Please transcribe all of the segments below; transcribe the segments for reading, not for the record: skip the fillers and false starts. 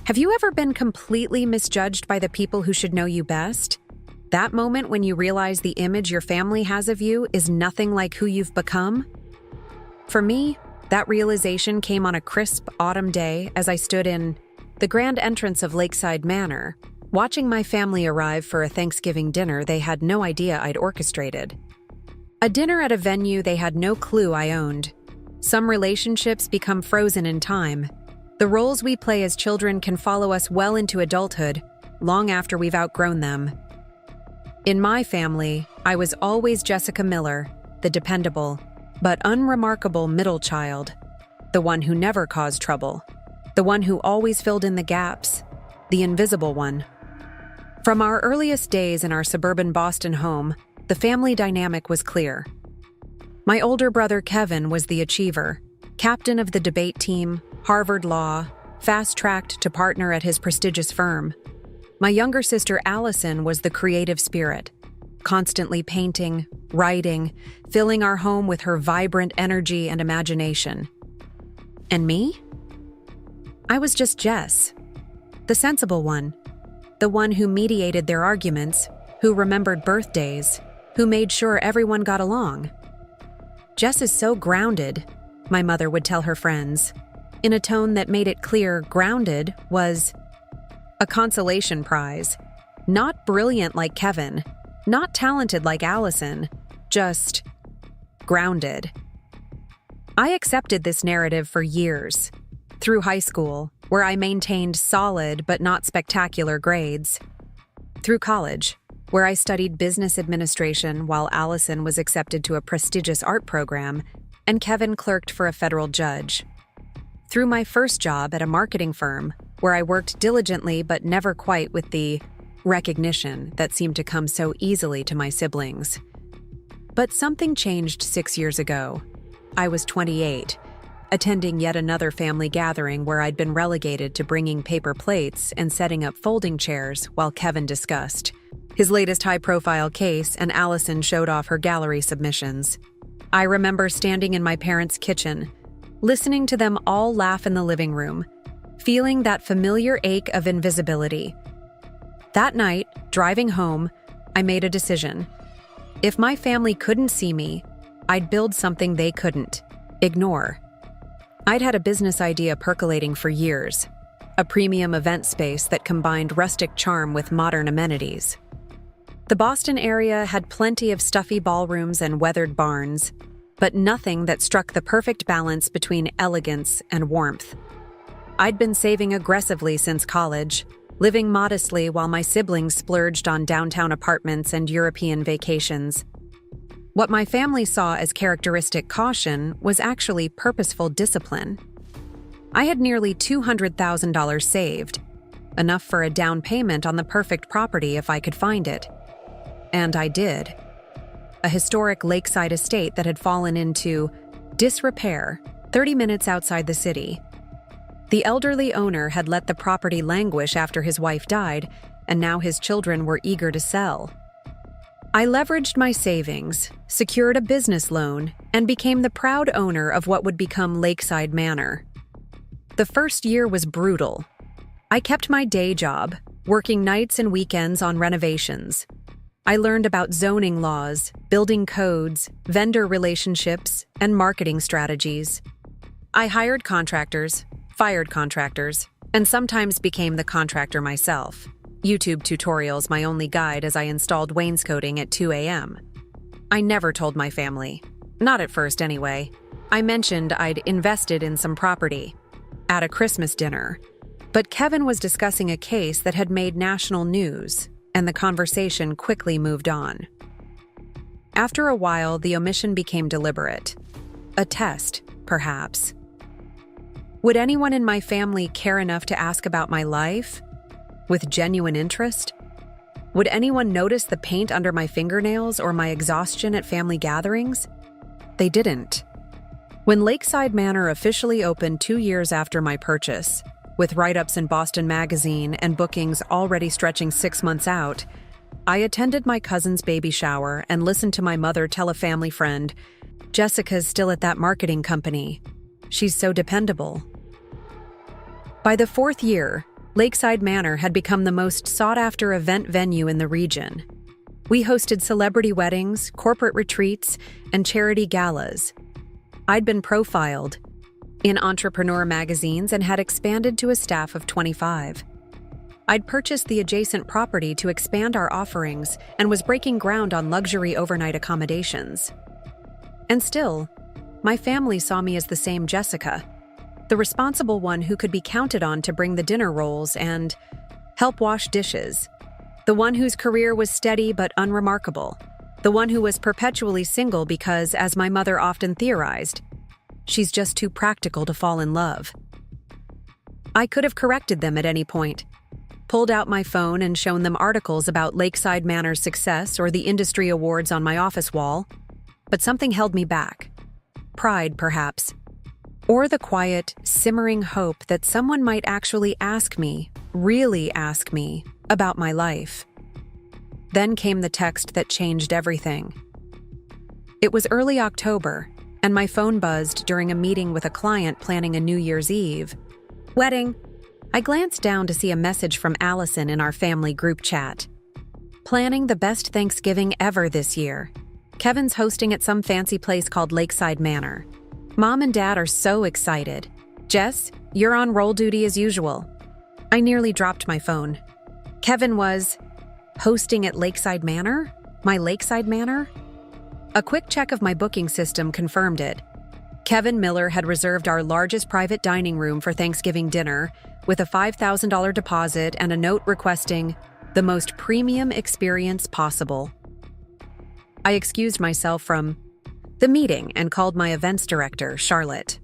Have you ever been completely misjudged by the people who should know you best? That moment when you realize the image your family has of you is nothing like who you've become? For me, that realization came on a crisp autumn day as I stood in the grand entrance of Lakeside Manor, watching my family arrive for a Thanksgiving dinner they had no idea I'd orchestrated. A dinner at a venue they had no clue I owned. Some relationships become frozen in time. The roles we play as children can follow us well into adulthood, long after we've outgrown them. In my family, I was always Jessica Miller, the dependable, but unremarkable middle child, the one who never caused trouble, the one who always filled in the gaps, the invisible one. From our earliest days in our suburban Boston home, the family dynamic was clear. My older brother Kevin was the achiever, captain of the debate team, Harvard Law, fast-tracked to partner at his prestigious firm. My younger sister Allison was the creative spirit, constantly painting, writing, filling our home with her vibrant energy and imagination. And me? I was just Jess, the sensible one, the one who mediated their arguments, who remembered birthdays, who made sure everyone got along. Jess is so grounded, my mother would tell her friends, in a tone that made it clear grounded was a consolation prize. Not brilliant like Kevin, not talented like Allison, just grounded. I accepted this narrative for years, through high school, where I maintained solid but not spectacular grades, through college, where I studied business administration while Allison was accepted to a prestigious art program and Kevin clerked for a federal judge, through my first job at a marketing firm, where I worked diligently but never quite with the recognition that seemed to come so easily to my siblings. But something changed 6 years ago. I was 28, attending yet another family gathering where I'd been relegated to bringing paper plates and setting up folding chairs while Kevin discussed his latest high-profile case and Allison showed off her gallery submissions. I remember standing in my parents' kitchen, listening to them all laugh in the living room, feeling that familiar ache of invisibility. That night, driving home, I made a decision. If my family couldn't see me, I'd build something they couldn't ignore. I'd had a business idea percolating for years, a premium event space that combined rustic charm with modern amenities. The Boston area had plenty of stuffy ballrooms and weathered barns, but nothing that struck the perfect balance between elegance and warmth. I'd been saving aggressively since college, living modestly while my siblings splurged on downtown apartments and European vacations. What my family saw as characteristic caution was actually purposeful discipline. I had nearly $200,000 saved, enough for a down payment on the perfect property if I could find it. And I did. A historic lakeside estate that had fallen into disrepair 30 minutes outside the city. The elderly owner had let the property languish after his wife died, and now his children were eager to sell. I leveraged my savings, secured a business loan, and became the proud owner of what would become Lakeside Manor. The first year was brutal. I kept my day job, working nights and weekends on renovations. I learned about zoning laws, building codes, vendor relationships, and marketing strategies. I hired contractors, fired contractors, and sometimes became the contractor myself. YouTube tutorials my only guide as I installed wainscoting at 2 a.m. I never told my family. Not at first, anyway. I mentioned I'd invested in some property at a Christmas dinner, but Kevin was discussing a case that had made national news, and the conversation quickly moved on. After a while, the omission became deliberate. A test, perhaps. Would anyone in my family care enough to ask about my life? With genuine interest? Would anyone notice the paint under my fingernails or my exhaustion at family gatherings? They didn't. When Lakeside Manor officially opened 2 years after my purchase, with write-ups in Boston Magazine and bookings already stretching 6 months out, I attended my cousin's baby shower and listened to my mother tell a family friend, "Jessica's still at that marketing company. She's so dependable." By the 4th year, Lakeside Manor had become the most sought-after event venue in the region. We hosted celebrity weddings, corporate retreats, and charity galas. I'd been profiled in entrepreneur magazines and had expanded to a staff of 25. I'd purchased the adjacent property to expand our offerings and was breaking ground on luxury overnight accommodations. And still, my family saw me as the same Jessica, the responsible one who could be counted on to bring the dinner rolls and help wash dishes, the one whose career was steady but unremarkable, the one who was perpetually single because, as my mother often theorized, she's just too practical to fall in love. I could have corrected them at any point, pulled out my phone and shown them articles about Lakeside Manor's success or the industry awards on my office wall, but something held me back. Pride, perhaps. Or the quiet, simmering hope that someone might actually ask me, really ask me, about my life. Then came the text that changed everything. It was early October, and my phone buzzed during a meeting with a client planning a New Year's Eve wedding. I glanced down to see a message from Allison in our family group chat. Planning the best Thanksgiving ever this year. Kevin's hosting at some fancy place called Lakeside Manor. Mom and Dad are so excited. Jess, you're on roll duty as usual. I nearly dropped my phone. Kevin was hosting at Lakeside Manor? My Lakeside Manor? A quick check of my booking system confirmed it. Kevin Miller had reserved our largest private dining room for Thanksgiving dinner with a $5,000 deposit and a note requesting the most premium experience possible. I excused myself from the meeting and called my events director, Charlotte.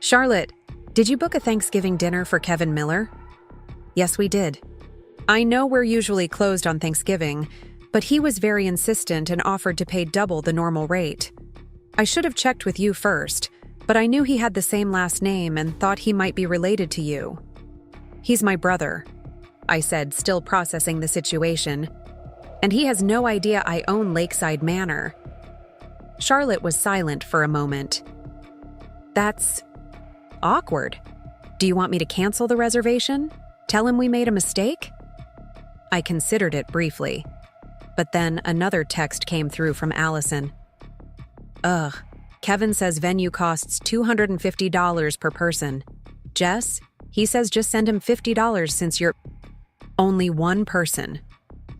Charlotte, did you book a Thanksgiving dinner for Kevin Miller? Yes, we did. I know we're usually closed on Thanksgiving, but he was very insistent and offered to pay double the normal rate. I should have checked with you first, but I knew he had the same last name and thought he might be related to you. He's my brother, I said, still processing the situation, and he has no idea I own Lakeside Manor. Charlotte was silent for a moment. That's awkward. Do you want me to cancel the reservation? Tell him we made a mistake? I considered it briefly, but then another text came through from Allison. Ugh, Kevin says venue costs $250 per person. Jess, he says just send him $50 since you're only one person.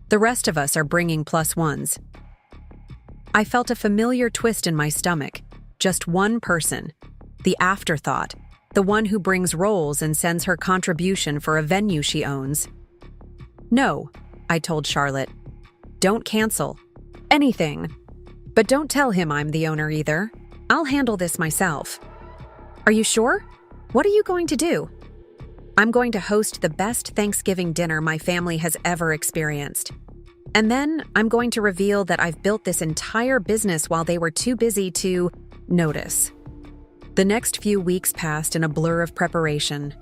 The rest of us are bringing plus ones. I felt a familiar twist in my stomach. Just one person. The afterthought. The one who brings rolls and sends her contribution for a venue she owns. No, I told Charlotte. Don't cancel. Anything. But don't tell him I'm the owner either. I'll handle this myself. Are you sure? What are you going to do? I'm going to host the best Thanksgiving dinner my family has ever experienced. And then I'm going to reveal that I've built this entire business while they were too busy to notice. The next few weeks passed in a blur of preparation.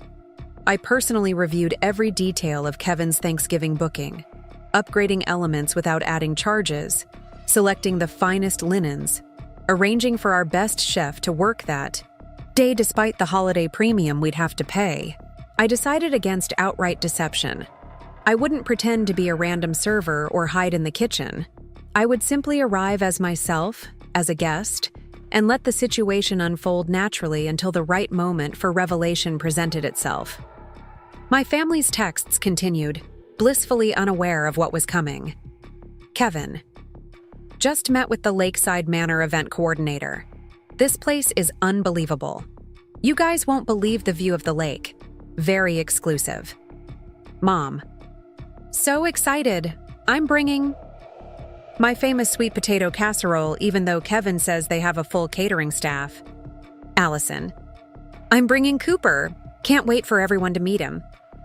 I personally reviewed every detail of Kevin's Thanksgiving booking, upgrading elements without adding charges, selecting the finest linens, arranging for our best chef to work that day despite the holiday premium we'd have to pay. I decided against outright deception. I wouldn't pretend to be a random server or hide in the kitchen. I would simply arrive as myself, as a guest, and let the situation unfold naturally until the right moment for revelation presented itself. My family's texts continued, blissfully unaware of what was coming. Kevin. Just met with the Lakeside Manor event coordinator. This place is unbelievable. You guys won't believe the view of the lake. Very exclusive. Mom. So excited. I'm bringing my famous sweet potato casserole, even though Kevin says they have a full catering staff. Allison. I'm bringing Cooper. Can't wait for everyone to meet him.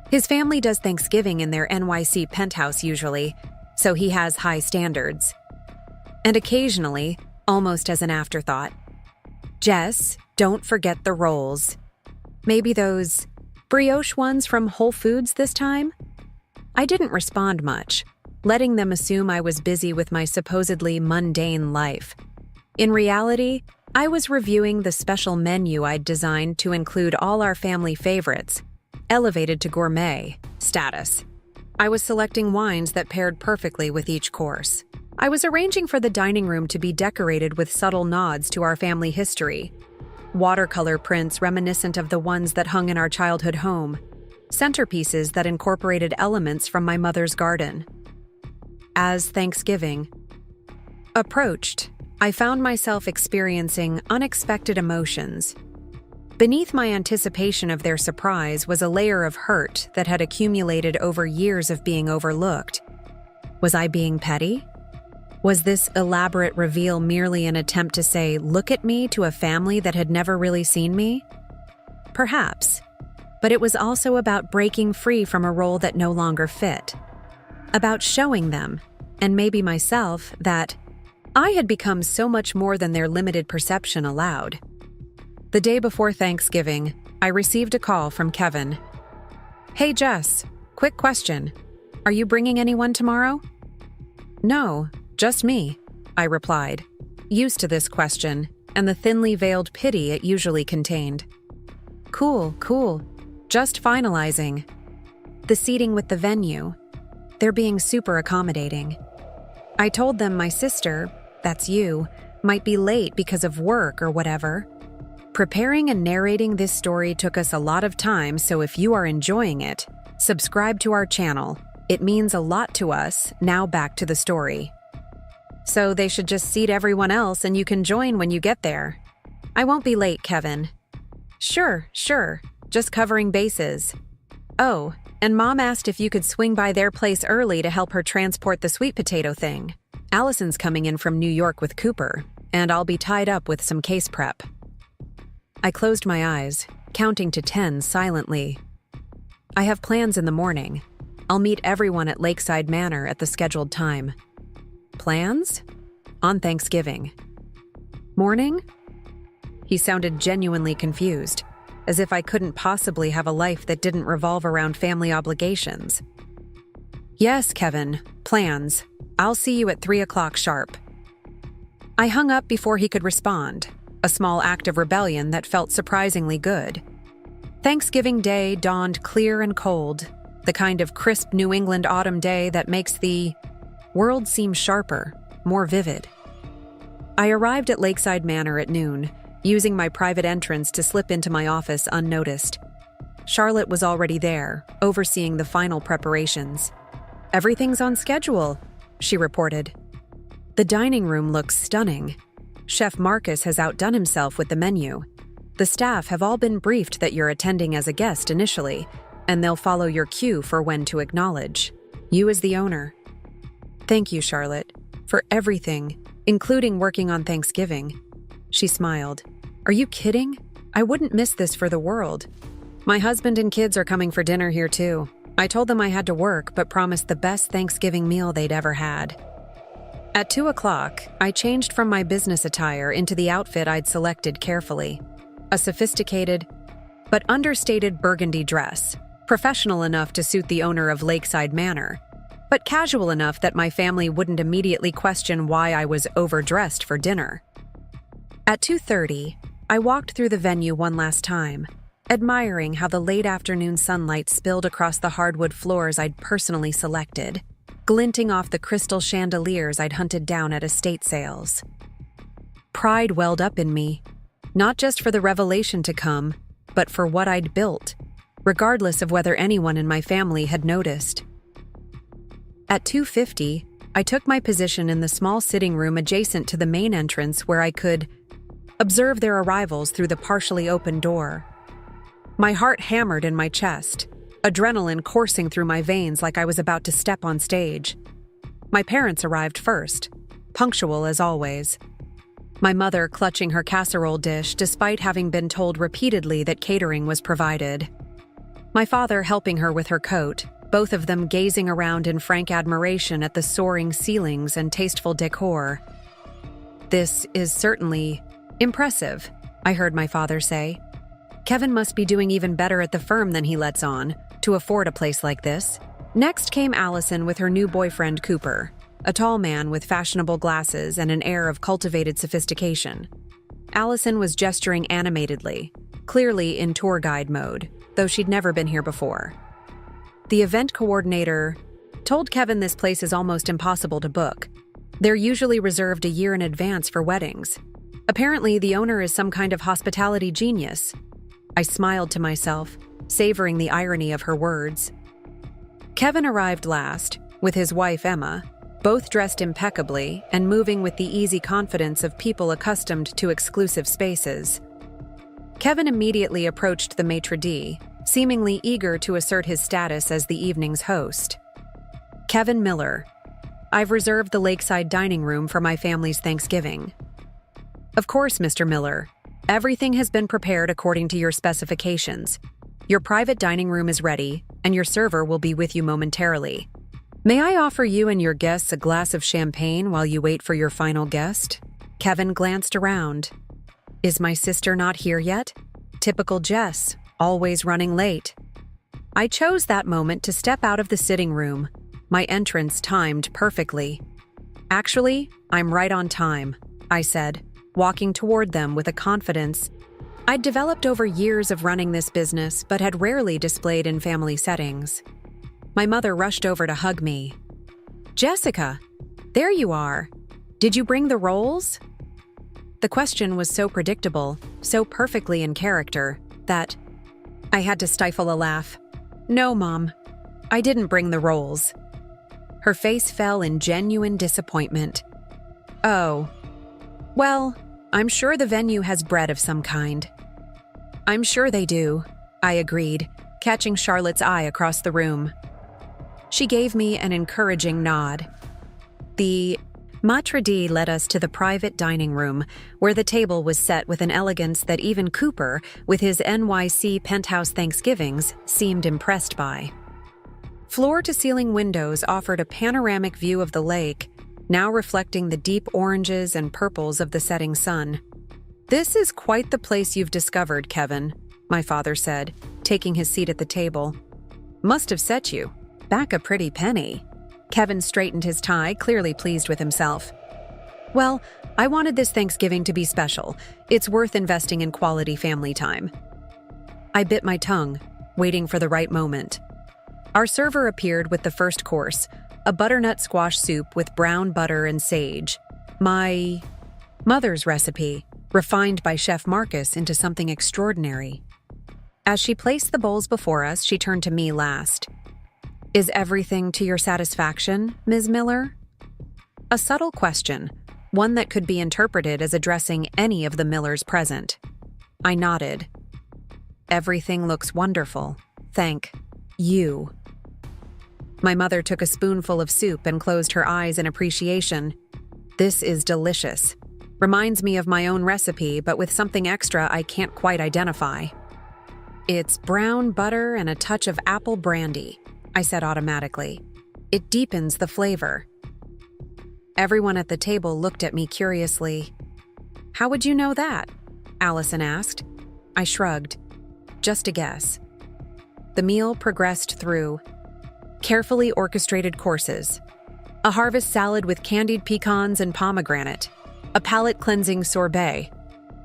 His family does Thanksgiving in their NYC penthouse usually, so he has high standards. And occasionally, almost as an afterthought, Jess, don't forget the rolls. Maybe those brioche ones from Whole Foods this time? I didn't respond much, letting them assume I was busy with my supposedly mundane life. In reality, I was reviewing the special menu I'd designed to include all our family favorites, elevated to gourmet status. I was selecting wines that paired perfectly with each course. I was arranging for the dining room to be decorated with subtle nods to our family history. Watercolor prints reminiscent of the ones that hung in our childhood home. Centerpieces that incorporated elements from my mother's garden. As Thanksgiving approached, I found myself experiencing unexpected emotions. Beneath my anticipation of their surprise was a layer of hurt that had accumulated over years of being overlooked. Was I being petty? Was this elaborate reveal merely an attempt to say, "Look at me," to a family that had never really seen me? Perhaps. But it was also about breaking free from a role that no longer fit. About showing them, and maybe myself, that I had become so much more than their limited perception allowed. The day before Thanksgiving, I received a call from Kevin. "Hey Jess, quick question. Are you bringing anyone tomorrow?" "No, just me," I replied, used to this question and the thinly veiled pity it usually contained. Cool. Just finalizing. The seating with the venue. They're being super accommodating. I told them my sister, that's you, might be late because of work or whatever. Preparing and narrating this story took us a lot of time, so if you are enjoying it, subscribe to our channel. It means a lot to us. Now back to the story. So they should just seat everyone else and you can join when you get there. "I won't be late, Kevin." Sure. Just covering bases. "Oh, and Mom asked if you could swing by their place early to help her transport the sweet potato thing. Allison's coming in from New York with Cooper, and I'll be tied up with some case prep." I closed my eyes, counting to 10 silently. "I have plans in the morning. I'll meet everyone at Lakeside Manor at the scheduled time." "Plans?" "On Thanksgiving." "Morning?" He sounded genuinely confused, as if I couldn't possibly have a life that didn't revolve around family obligations. "Yes, Kevin, plans. I'll see you at 3 o'clock sharp." I hung up before he could respond, a small act of rebellion that felt surprisingly good. Thanksgiving Day dawned clear and cold, the kind of crisp New England autumn day that makes the world seem sharper, more vivid. I arrived at Lakeside Manor at noon, using my private entrance to slip into my office unnoticed. Charlotte was already there, overseeing the final preparations. "Everything's on schedule," she reported. "The dining room looks stunning. Chef Marcus has outdone himself with the menu. The staff have all been briefed that you're attending as a guest initially, and they'll follow your cue for when to acknowledge you as the owner." "Thank you, Charlotte, for everything, including working on Thanksgiving." She smiled. "Are you kidding? I wouldn't miss this for the world. My husband and kids are coming for dinner here too. I told them I had to work, but promised the best Thanksgiving meal they'd ever had." At 2 o'clock, I changed from my business attire into the outfit I'd selected carefully. A sophisticated, but understated burgundy dress, professional enough to suit the owner of Lakeside Manor, but casual enough that my family wouldn't immediately question why I was overdressed for dinner. At 2:30, I walked through the venue one last time, admiring how the late afternoon sunlight spilled across the hardwood floors I'd personally selected, glinting off the crystal chandeliers I'd hunted down at estate sales. Pride welled up in me, not just for the revelation to come, but for what I'd built, regardless of whether anyone in my family had noticed. At 2:50, I took my position in the small sitting room adjacent to the main entrance where I could observe their arrivals through the partially open door. My heart hammered in my chest, adrenaline coursing through my veins like I was about to step on stage. My parents arrived first, punctual as always. My mother clutching her casserole dish despite having been told repeatedly that catering was provided. My father helping her with her coat, both of them gazing around in frank admiration at the soaring ceilings and tasteful decor. "This is certainly impressive," I heard my father say. "Kevin must be doing even better at the firm than he lets on, to afford a place like this." Next came Allison with her new boyfriend Cooper, a tall man with fashionable glasses and an air of cultivated sophistication. Allison was gesturing animatedly, clearly in tour guide mode, though she'd never been here before. The event coordinator told Kevin this place is almost impossible to book. They're usually reserved a year in advance for weddings. Apparently, the owner is some kind of hospitality genius. I smiled to myself, savoring the irony of her words. Kevin arrived last, with his wife Emma, both dressed impeccably and moving with the easy confidence of people accustomed to exclusive spaces. Kevin immediately approached the maitre d', seemingly eager to assert his status as the evening's host. Kevin Miller. I've reserved the Lakeside dining room for my family's Thanksgiving. Of course, Mr. Miller. Everything has been prepared according to your specifications. Your private dining room is ready, and your server will be with you momentarily. May I offer you and your guests a glass of champagne while you wait for your final guest? Kevin glanced around. Is my sister not here yet? Typical Jess, always running late. I chose that moment to step out of the sitting room, my entrance timed perfectly. Actually, I'm right on time, I said, walking toward them with a confidence I'd developed over years of running this business but had rarely displayed in family settings. My mother rushed over to hug me. Jessica, there you are. Did you bring the rolls? The question was so predictable, so perfectly in character, that I had to stifle a laugh. No, Mom, I didn't bring the rolls. Her face fell in genuine disappointment. Oh, well, I'm sure the venue has bread of some kind. I'm sure they do, I agreed, catching Charlotte's eye across the room. She gave me an encouraging nod. The maitre d' led us to the private dining room, where the table was set with an elegance that even Cooper, with his NYC penthouse Thanksgivings, seemed impressed by. Floor-to-ceiling windows offered a panoramic view of the lake, now reflecting the deep oranges and purples of the setting sun. This is quite the place you've discovered, Kevin, my father said, taking his seat at the table. Must have set you back a pretty penny. Kevin straightened his tie, clearly pleased with himself. Well, I wanted this Thanksgiving to be special. It's worth investing in quality family time. I bit my tongue, waiting for the right moment. Our server appeared with the first course, a butternut squash soup with brown butter and sage. My mother's recipe, refined by Chef Marcus into something extraordinary. As she placed the bowls before us, she turned to me last. Is everything to your satisfaction, Ms. Miller? A subtle question, one that could be interpreted as addressing any of the Millers present. I nodded. Everything looks wonderful. Thank you. My mother took a spoonful of soup and closed her eyes in appreciation. This is delicious. Reminds me of my own recipe, but with something extra I can't quite identify. It's brown butter and a touch of apple brandy, I said automatically. It deepens the flavor. Everyone at the table looked at me curiously. How would you know that? Allison asked. I shrugged. Just a guess. The meal progressed through carefully orchestrated courses, a harvest salad with candied pecans and pomegranate, a palate-cleansing sorbet,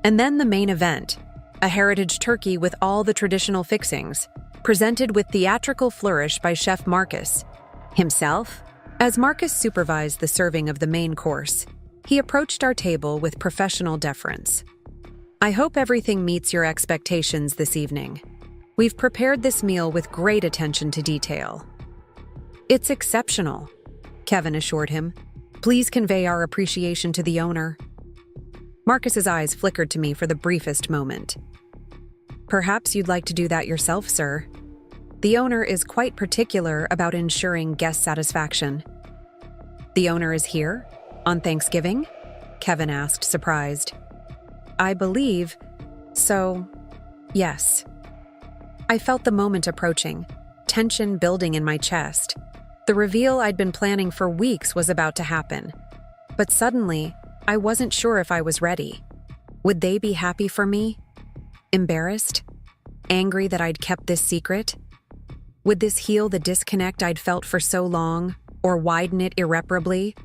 and then the main event, a heritage turkey with all the traditional fixings, presented with theatrical flourish by Chef Marcus himself. As Marcus supervised the serving of the main course, he approached our table with professional deference. I hope everything meets your expectations this evening. We've prepared this meal with great attention to detail. It's exceptional, Kevin assured him. Please convey our appreciation to the owner. Marcus's eyes flickered to me for the briefest moment. Perhaps you'd like to do that yourself, sir. The owner is quite particular about ensuring guest satisfaction. The owner is here? On Thanksgiving? Kevin asked, surprised. I believe so. Yes. I felt the moment approaching, tension building in my chest. The reveal I'd been planning for weeks was about to happen. But suddenly, I wasn't sure if I was ready. Would they be happy for me? Embarrassed? Angry that I'd kept this secret? Would this heal the disconnect I'd felt for so long, or widen it irreparably?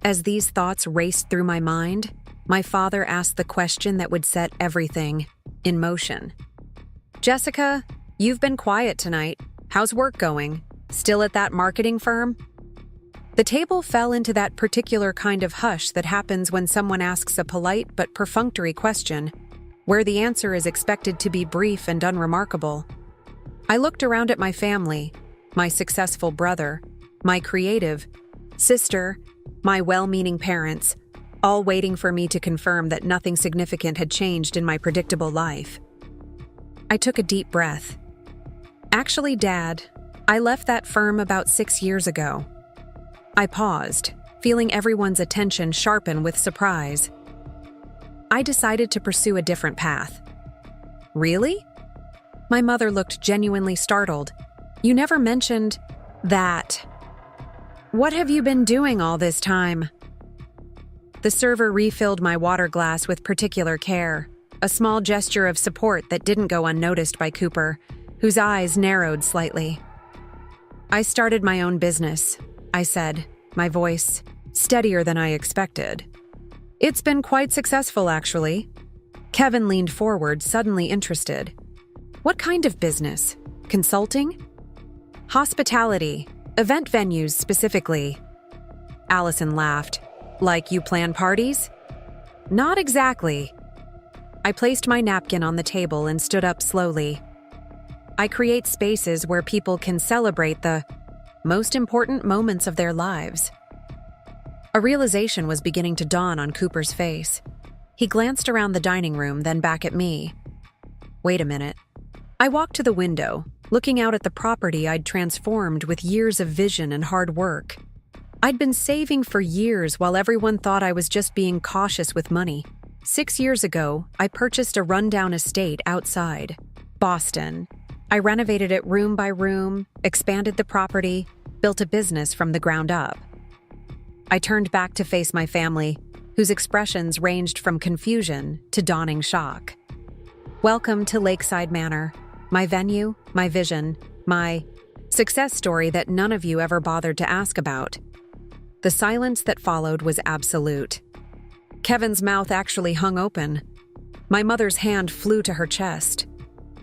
As these thoughts raced through my mind, my father asked the question that would set everything in motion. Jessica, You've been quiet tonight. How's work going? Still at that marketing firm? The table fell into that particular kind of hush that happens when someone asks a polite but perfunctory question, where the answer is expected to be brief and unremarkable. I looked around at my family, my successful brother, my creative sister, my well-meaning parents, all waiting for me to confirm that nothing significant had changed in my predictable life. I took a deep breath. Actually, Dad, I left that firm about 6 years ago. I paused, feeling everyone's attention sharpen with surprise. I decided to pursue a different path. Really? My mother looked genuinely startled. You never mentioned that. What have you been doing all this time? The server refilled my water glass with particular care, a small gesture of support that didn't go unnoticed by Cooper, whose eyes narrowed slightly. I started my own business, I said, my voice steadier than I expected. It's been quite successful, actually. Kevin leaned forward, suddenly interested. What kind of business? Consulting? Hospitality, event venues specifically. Allison laughed. Like you plan parties? Not exactly. I placed my napkin on the table and stood up slowly. I create spaces where people can celebrate the most important moments of their lives. A realization was beginning to dawn on Cooper's face. He glanced around the dining room, then back at me. Wait a minute. I walked to the window, looking out at the property I'd transformed with years of vision and hard work. I'd been saving for years while everyone thought I was just being cautious with money. 6 years ago, I purchased a rundown estate outside Boston. I renovated it room by room, expanded the property, built a business from the ground up. I turned back to face my family, whose expressions ranged from confusion to dawning shock. Welcome to Lakeside Manor, my venue, my vision, my success story that none of you ever bothered to ask about. The silence that followed was absolute. Kevin's mouth actually hung open. My mother's hand flew to her chest.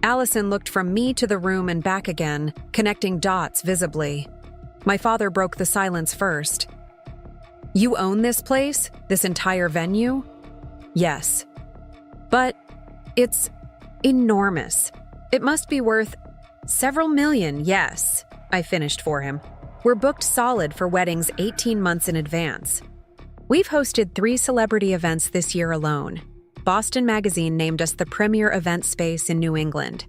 Allison looked from me to the room and back again, connecting dots visibly. My father broke the silence first. You own this place? This entire venue? Yes. But it's enormous. It must be worth several million, yes, I finished for him. We're booked solid for weddings 18 months in advance. We've hosted 3 celebrity events this year alone. Boston Magazine named us the premier event space in New England.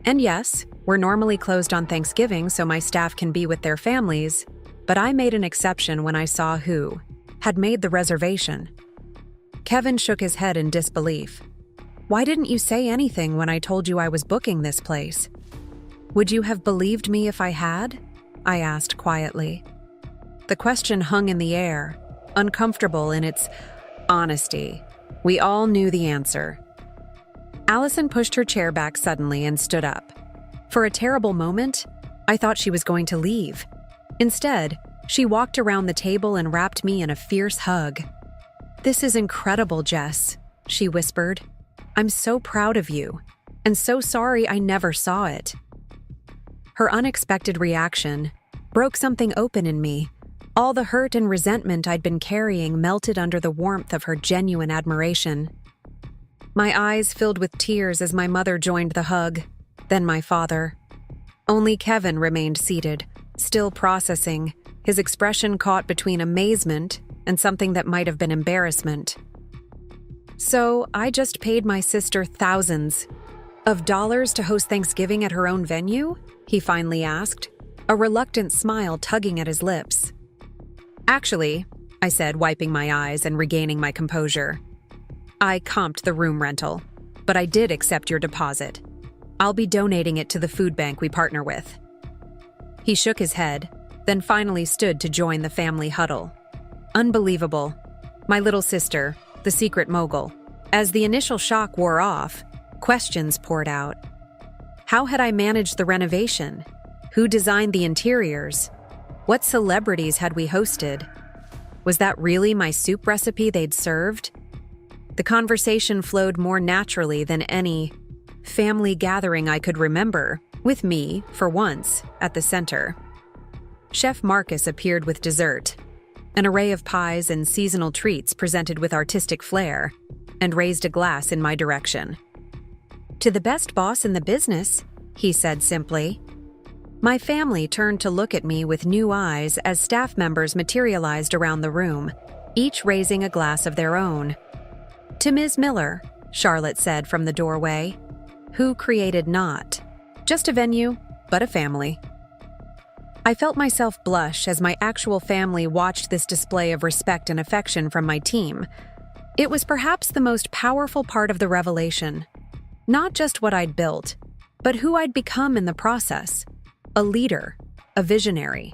And yes, we're normally closed on Thanksgiving so my staff can be with their families, but I made an exception when I saw who had made the reservation. Kevin shook his head in disbelief. Why didn't you say anything when I told you I was booking this place? Would you have believed me if I had? I asked quietly. The question hung in the air, uncomfortable in its honesty. We all knew the answer. Allison pushed her chair back suddenly and stood up. For a terrible moment, I thought she was going to leave. Instead, she walked around the table and wrapped me in a fierce hug. This is incredible, Jess, she whispered. I'm so proud of you, and so sorry I never saw it. Her unexpected reaction broke something open in me. All the hurt and resentment I'd been carrying melted under the warmth of her genuine admiration. My eyes filled with tears as my mother joined the hug, then my father. Only Kevin remained seated, still processing, his expression caught between amazement and something that might have been embarrassment. So I just paid my sister thousands of dollars to host Thanksgiving at her own venue? He finally asked, a reluctant smile tugging at his lips. Actually, I said, wiping my eyes and regaining my composure, I comped the room rental, but I did accept your deposit. I'll be donating it to the food bank we partner with. He shook his head, then finally stood to join the family huddle. Unbelievable. My little sister, the secret mogul. As the initial shock wore off, questions poured out. How had I managed the renovation? Who designed the interiors? What celebrities had we hosted? Was that really my soup recipe they'd served? The conversation flowed more naturally than any family gathering I could remember, with me, for once, at the center. Chef Marcus appeared with dessert, an array of pies and seasonal treats presented with artistic flair, and raised a glass in my direction. "To the best boss in the business," he said simply. My family turned to look at me with new eyes as staff members materialized around the room, each raising a glass of their own. "To Ms. Miller," Charlotte said from the doorway, "who created not just a venue, but a family." I felt myself blush as my actual family watched this display of respect and affection from my team. It was perhaps the most powerful part of the revelation. Not just what I'd built, but who I'd become in the process. A leader, a visionary,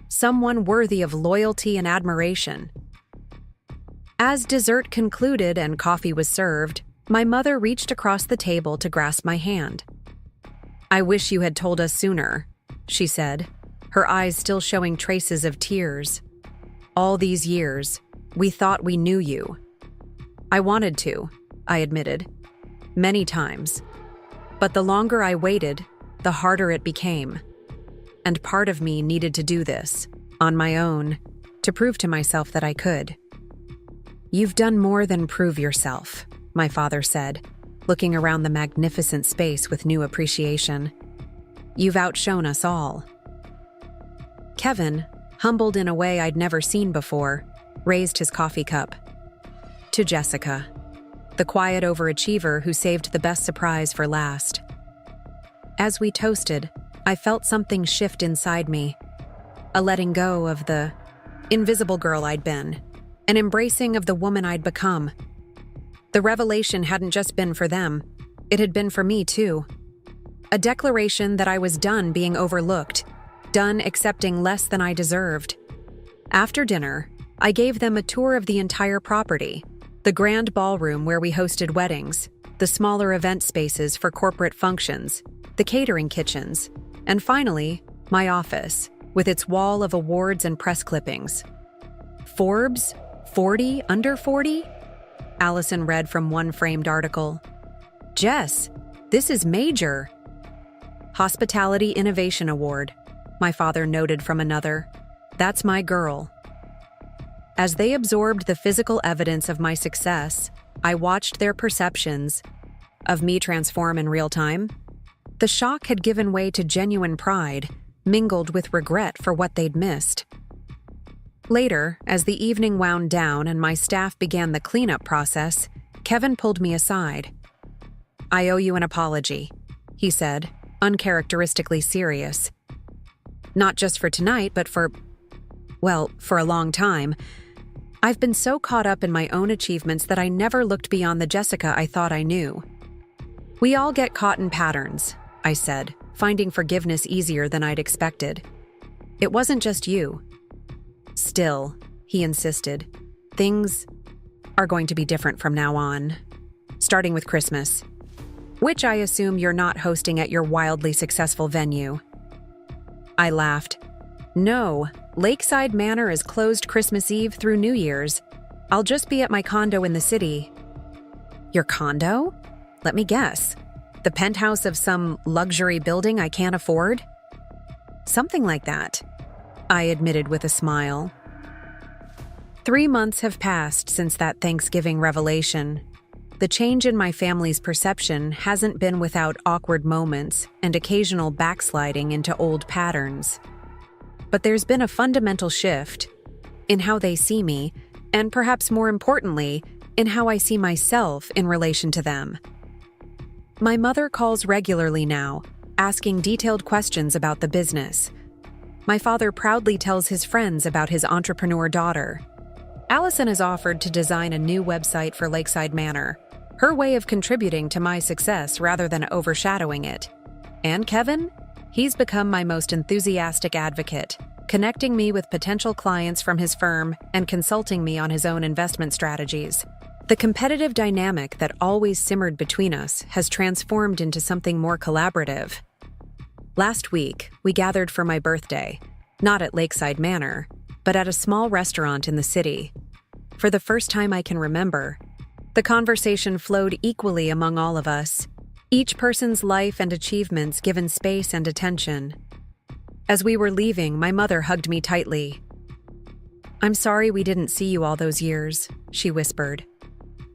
someone worthy of loyalty and admiration. As dessert concluded and coffee was served, my mother reached across the table to grasp my hand. "I wish you had told us sooner," she said, her eyes still showing traces of tears. "All these years, we thought we knew you." "I wanted to," I admitted, "many times. But the longer I waited, the harder it became. And part of me needed to do this, on my own, to prove to myself that I could." "You've done more than prove yourself," my father said, looking around the magnificent space with new appreciation. "You've outshone us all." Kevin, humbled in a way I'd never seen before, raised his coffee cup. "To Jessica, the quiet overachiever who saved the best surprise for last." As we toasted, I felt something shift inside me, a letting go of the invisible girl I'd been, an embracing of the woman I'd become. The revelation hadn't just been for them, it had been for me too. A declaration that I was done being overlooked, done accepting less than I deserved. After dinner, I gave them a tour of the entire property, the grand ballroom where we hosted weddings, the smaller event spaces for corporate functions, the catering kitchens, and finally, my office, with its wall of awards and press clippings. "Forbes, 40 under 40? Allison read from one framed article. "Jess, this is major." "Hospitality Innovation Award," my father noted from another. "That's my girl." As they absorbed the physical evidence of my success, I watched their perceptions of me transform in real time. The shock had given way to genuine pride, mingled with regret for what they'd missed. Later, as the evening wound down and my staff began the cleanup process, Kevin pulled me aside. "I owe you an apology," he said, uncharacteristically serious. "Not just for tonight, but for a long time. I've been so caught up in my own achievements that I never looked beyond the Jessica I thought I knew." "We all get caught in patterns," I said, finding forgiveness easier than I'd expected. "It wasn't just you." "Still," he insisted, "things are going to be different from now on, starting with Christmas, which I assume you're not hosting at your wildly successful venue." I laughed. "No, Lakeside Manor is closed Christmas Eve through New Year's. I'll just be at my condo in the city." "Your condo? Let me guess. The penthouse of some luxury building I can't afford?" "Something like that," I admitted with a smile. 3 months have passed since that Thanksgiving revelation. The change in my family's perception hasn't been without awkward moments and occasional backsliding into old patterns. But there's been a fundamental shift in how they see me, and perhaps more importantly, in how I see myself in relation to them. My mother calls regularly now, asking detailed questions about the business. My father proudly tells his friends about his entrepreneur daughter. Allison has offered to design a new website for Lakeside Manor, her way of contributing to my success rather than overshadowing it. And Kevin? He's become my most enthusiastic advocate, connecting me with potential clients from his firm and consulting me on his own investment strategies. The competitive dynamic that always simmered between us has transformed into something more collaborative. Last week, we gathered for my birthday, not at Lakeside Manor, but at a small restaurant in the city. For the first time I can remember, the conversation flowed equally among all of us. Each person's life and achievements given space and attention. As we were leaving, my mother hugged me tightly. "I'm sorry we didn't see you all those years," she whispered.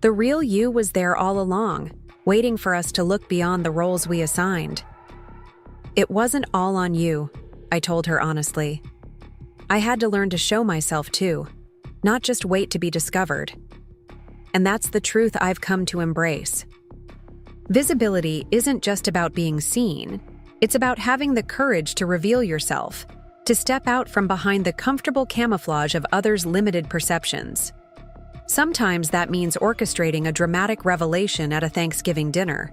"The real you was there all along, waiting for us to look beyond the roles we assigned." "It wasn't all on you," I told her honestly. "I had to learn to show myself too, not just wait to be discovered." And that's the truth I've come to embrace. Visibility isn't just about being seen, it's about having the courage to reveal yourself, to step out from behind the comfortable camouflage of others' limited perceptions. Sometimes that means orchestrating a dramatic revelation at a Thanksgiving dinner.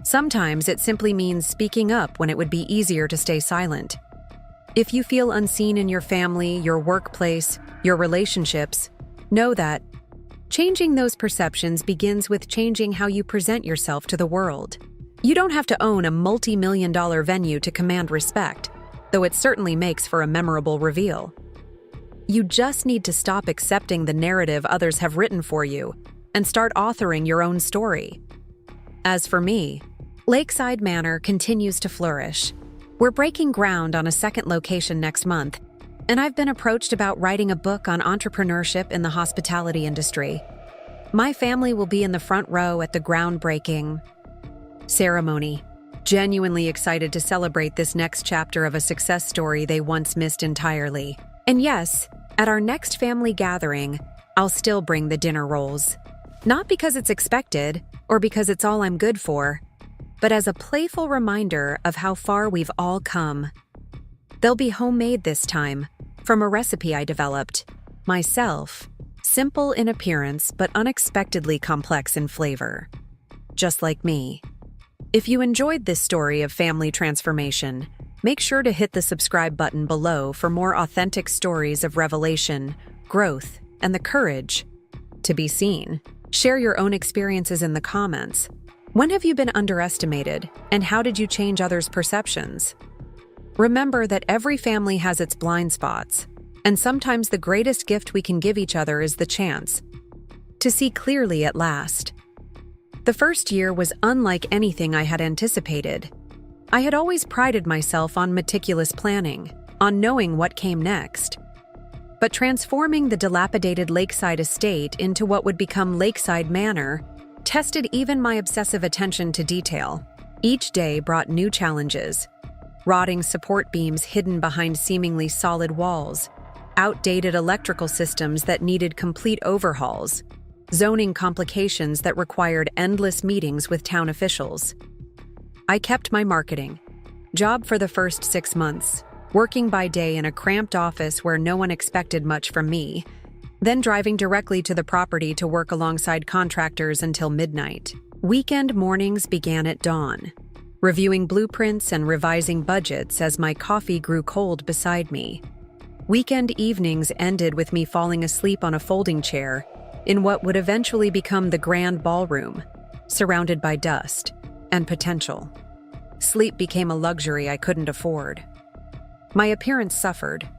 Sometimes it simply means speaking up when it would be easier to stay silent. If you feel unseen in your family, your workplace, your relationships, know that changing those perceptions begins with changing how you present yourself to the world. You don't have to own a multi-million-dollar venue to command respect, though it certainly makes for a memorable reveal. You just need to stop accepting the narrative others have written for you and start authoring your own story. As for me, Lakeside Manor continues to flourish. We're breaking ground on a second location next month, and I've been approached about writing a book on entrepreneurship in the hospitality industry. My family will be in the front row at the groundbreaking ceremony, genuinely excited to celebrate this next chapter of a success story they once missed entirely. And yes, at our next family gathering, I'll still bring the dinner rolls. Not because it's expected or because it's all I'm good for, but as a playful reminder of how far we've all come. They'll be homemade this time, from a recipe I developed myself, simple in appearance but unexpectedly complex in flavor. Just like me. If you enjoyed this story of family transformation, make sure to hit the subscribe button below for more authentic stories of revelation, growth, and the courage to be seen. Share your own experiences in the comments. When have you been underestimated, and how did you change others' perceptions? Remember that every family has its blind spots, and sometimes the greatest gift we can give each other is the chance to see clearly at last. The first year was unlike anything I had anticipated. I had always prided myself on meticulous planning, on knowing what came next. But transforming the dilapidated Lakeside estate into what would become Lakeside Manor tested even my obsessive attention to detail. Each day brought new challenges. Rotting support beams hidden behind seemingly solid walls, outdated electrical systems that needed complete overhauls, zoning complications that required endless meetings with town officials. I kept my marketing job for the first 6 months, working by day in a cramped office where no one expected much from me, then driving directly to the property to work alongside contractors until midnight. Weekend mornings began at dawn, reviewing blueprints and revising budgets as my coffee grew cold beside me. Weekend evenings ended with me falling asleep on a folding chair in what would eventually become the grand ballroom, surrounded by dust and potential. Sleep became a luxury I couldn't afford. My appearance suffered.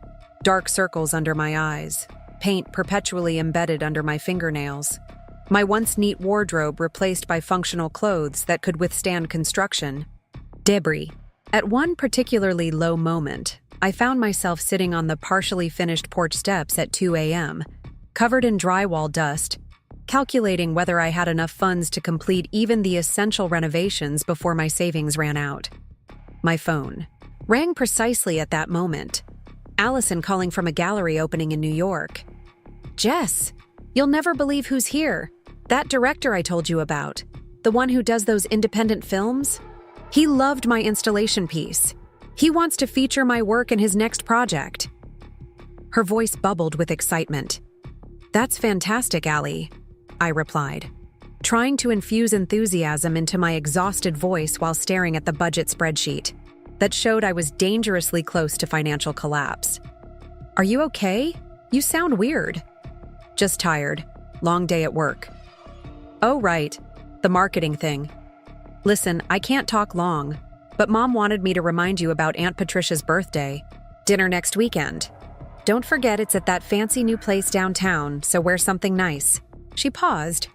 Dark circles under my eyes, paint perpetually embedded under my fingernails, my once neat wardrobe replaced by functional clothes that could withstand construction. Debris. At one particularly low moment, I found myself sitting on the partially finished porch steps at 2 a.m., covered in drywall dust, calculating whether I had enough funds to complete even the essential renovations before my savings ran out. My phone rang precisely at that moment. Allison calling from a gallery opening in New York. "Jess, you'll never believe who's here. That director I told you about. The one who does those independent films? He loved my installation piece. He wants to feature my work in his next project." Her voice bubbled with excitement. "That's fantastic, Allie," I replied, trying to infuse enthusiasm into my exhausted voice while staring at the budget spreadsheet that showed I was dangerously close to financial collapse. "Are you okay? You sound weird." "Just tired. Long day at work." "Oh, right. The marketing thing. Listen, I can't talk long, but Mom wanted me to remind you about Aunt Patricia's birthday. Dinner next weekend. Don't forget it's at that fancy new place downtown, so wear something nice." She paused,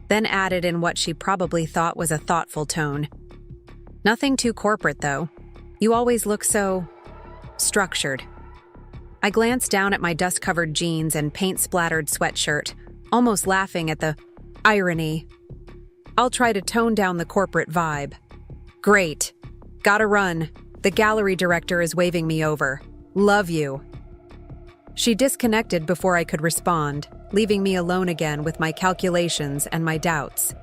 then added in what she probably thought was a thoughtful tone, Nothing too corporate, though. You always look so structured. I glanced down at my dust-covered jeans and paint-splattered sweatshirt, almost laughing at the irony. I'll try to tone down the corporate vibe. Great. Gotta run. The gallery director is waving me over. Love you. She disconnected before I could respond, leaving me alone again with my calculations and my doubts.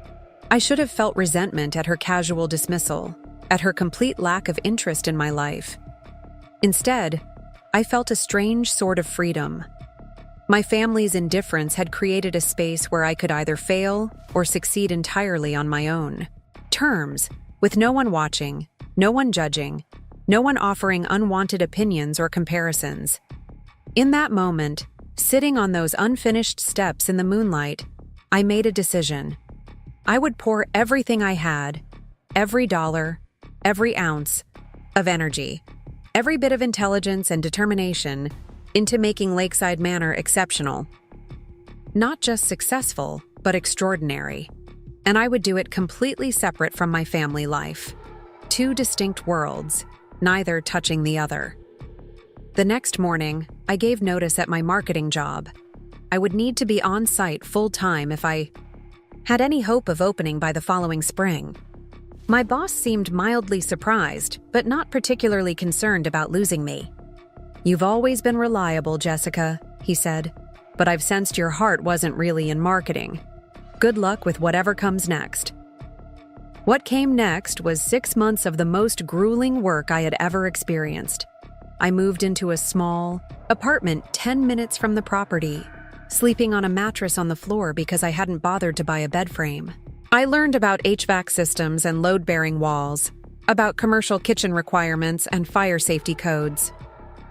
I should have felt resentment at her casual dismissal, at her complete lack of interest in my life. Instead, I felt a strange sort of freedom. My family's indifference had created a space where I could either fail or succeed entirely on my own terms, with no one watching, no one judging, no one offering unwanted opinions or comparisons. In that moment, sitting on those unfinished steps in the moonlight, I made a decision. I would pour everything I had, every dollar, every ounce of energy, every bit of intelligence and determination into making Lakeside Manor exceptional. Not just successful, but extraordinary. And I would do it completely separate from my family life. Two distinct worlds, neither touching the other. The next morning, I gave notice at my marketing job. I would need to be on site full-time if I had any hope of opening by the following spring. My boss seemed mildly surprised, but not particularly concerned about losing me. "You've always been reliable, Jessica," he said, "but I've sensed your heart wasn't really in marketing. Good luck with whatever comes next." What came next was 6 months of the most grueling work I had ever experienced. I moved into a small apartment 10 minutes from the property, sleeping on a mattress on the floor because I hadn't bothered to buy a bed frame. I learned about HVAC systems and load-bearing walls, about commercial kitchen requirements and fire safety codes.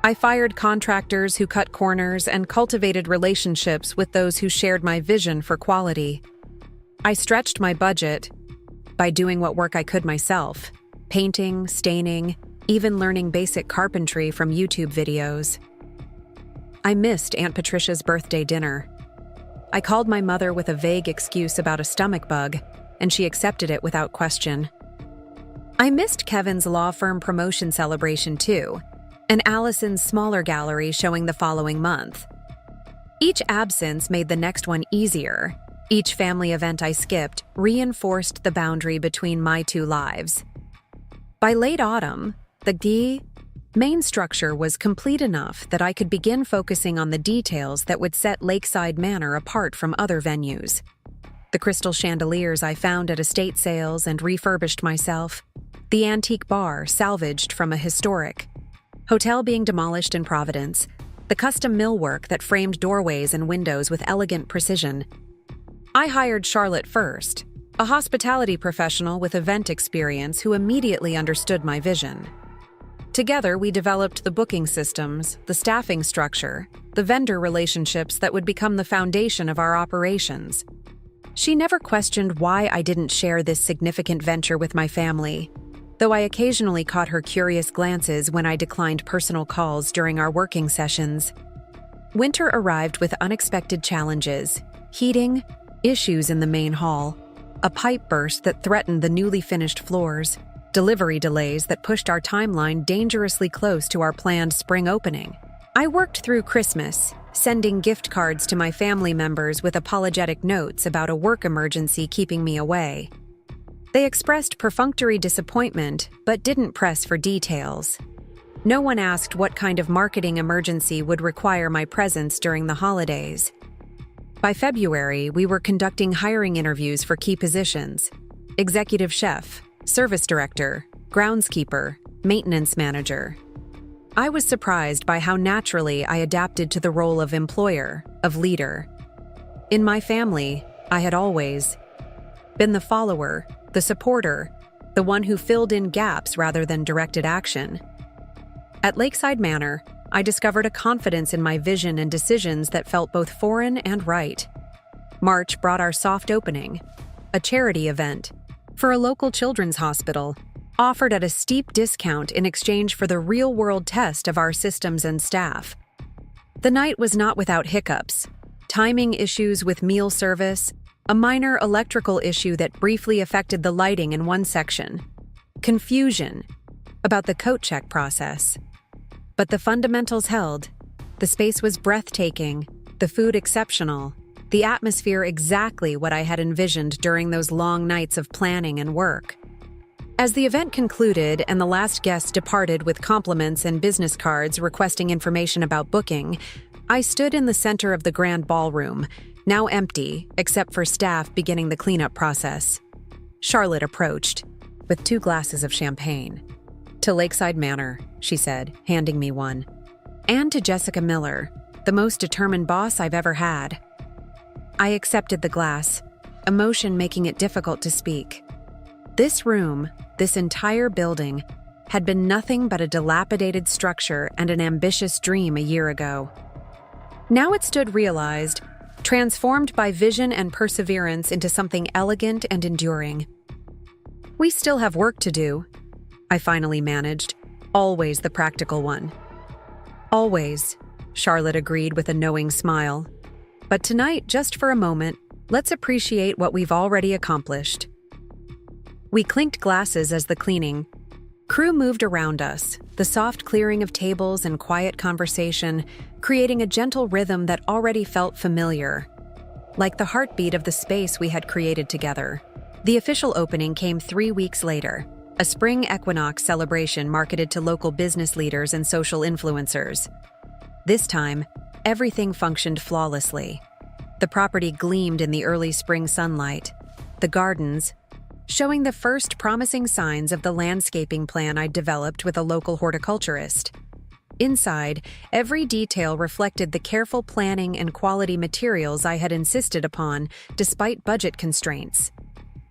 I fired contractors who cut corners and cultivated relationships with those who shared my vision for quality. I stretched my budget by doing what work I could myself, painting, staining, even learning basic carpentry from YouTube videos. I missed Aunt Patricia's birthday dinner. I called my mother with a vague excuse about a stomach bug, and she accepted it without question. I missed Kevin's law firm promotion celebration too, and Allison's smaller gallery showing the following month. Each absence made the next one easier. Each family event I skipped reinforced the boundary between my two lives. By late autumn, the main structure was complete enough that I could begin focusing on the details that would set Lakeside Manor apart from other venues. The crystal chandeliers I found at estate sales and refurbished myself, the antique bar salvaged from a historic hotel being demolished in Providence, the custom millwork that framed doorways and windows with elegant precision. I hired Charlotte first, a hospitality professional with event experience who immediately understood my vision. Together, we developed the booking systems, the staffing structure, the vendor relationships that would become the foundation of our operations. She never questioned why I didn't share this significant venture with my family, though I occasionally caught her curious glances when I declined personal calls during our working sessions. Winter arrived with unexpected challenges: heating, issues in the main hall, a pipe burst that threatened the newly finished floors, delivery delays that pushed our timeline dangerously close to our planned spring opening. I worked through Christmas, sending gift cards to my family members with apologetic notes about a work emergency keeping me away. They expressed perfunctory disappointment, but didn't press for details. No one asked what kind of marketing emergency would require my presence during the holidays. By February, we were conducting hiring interviews for key positions: executive chef, service director, groundskeeper, maintenance manager. I was surprised by how naturally I adapted to the role of employer, of leader. In my family, I had always been the follower, the supporter, the one who filled in gaps rather than directed action. At Lakeside Manor, I discovered a confidence in my vision and decisions that felt both foreign and right. March brought our soft opening, a charity event for a local children's hospital, offered at a steep discount in exchange for the real-world test of our systems and staff. The night was not without hiccups: timing issues with meal service, a minor electrical issue that briefly affected the lighting in one section, confusion about the coat check process. But the fundamentals held. The space was breathtaking, the food exceptional, the atmosphere exactly what I had envisioned during those long nights of planning and work. As the event concluded and the last guest departed with compliments and business cards requesting information about booking, I stood in the center of the grand ballroom, now empty except for staff beginning the cleanup process. Charlotte approached, with 2 glasses of champagne. "To Lakeside Manor," she said, handing me one. "And to Jessica Miller, the most determined boss I've ever had." I accepted the glass, emotion making it difficult to speak. This room, this entire building, had been nothing but a dilapidated structure and an ambitious dream a year ago. Now it stood realized, transformed by vision and perseverance into something elegant and enduring. "We still have work to do," I finally managed, always the practical one. "Always," Charlotte agreed with a knowing smile. "But tonight, just for a moment, let's appreciate what we've already accomplished." We clinked glasses as the cleaning crew moved around us, the soft clearing of tables and quiet conversation, creating a gentle rhythm that already felt familiar, like the heartbeat of the space we had created together. The official opening came 3 weeks later, a spring equinox celebration marketed to local business leaders and social influencers. This time, everything functioned flawlessly. The property gleamed in the early spring sunlight. The gardens, showing the first promising signs of the landscaping plan I'd developed with a local horticulturist. Inside, every detail reflected the careful planning and quality materials I had insisted upon despite budget constraints.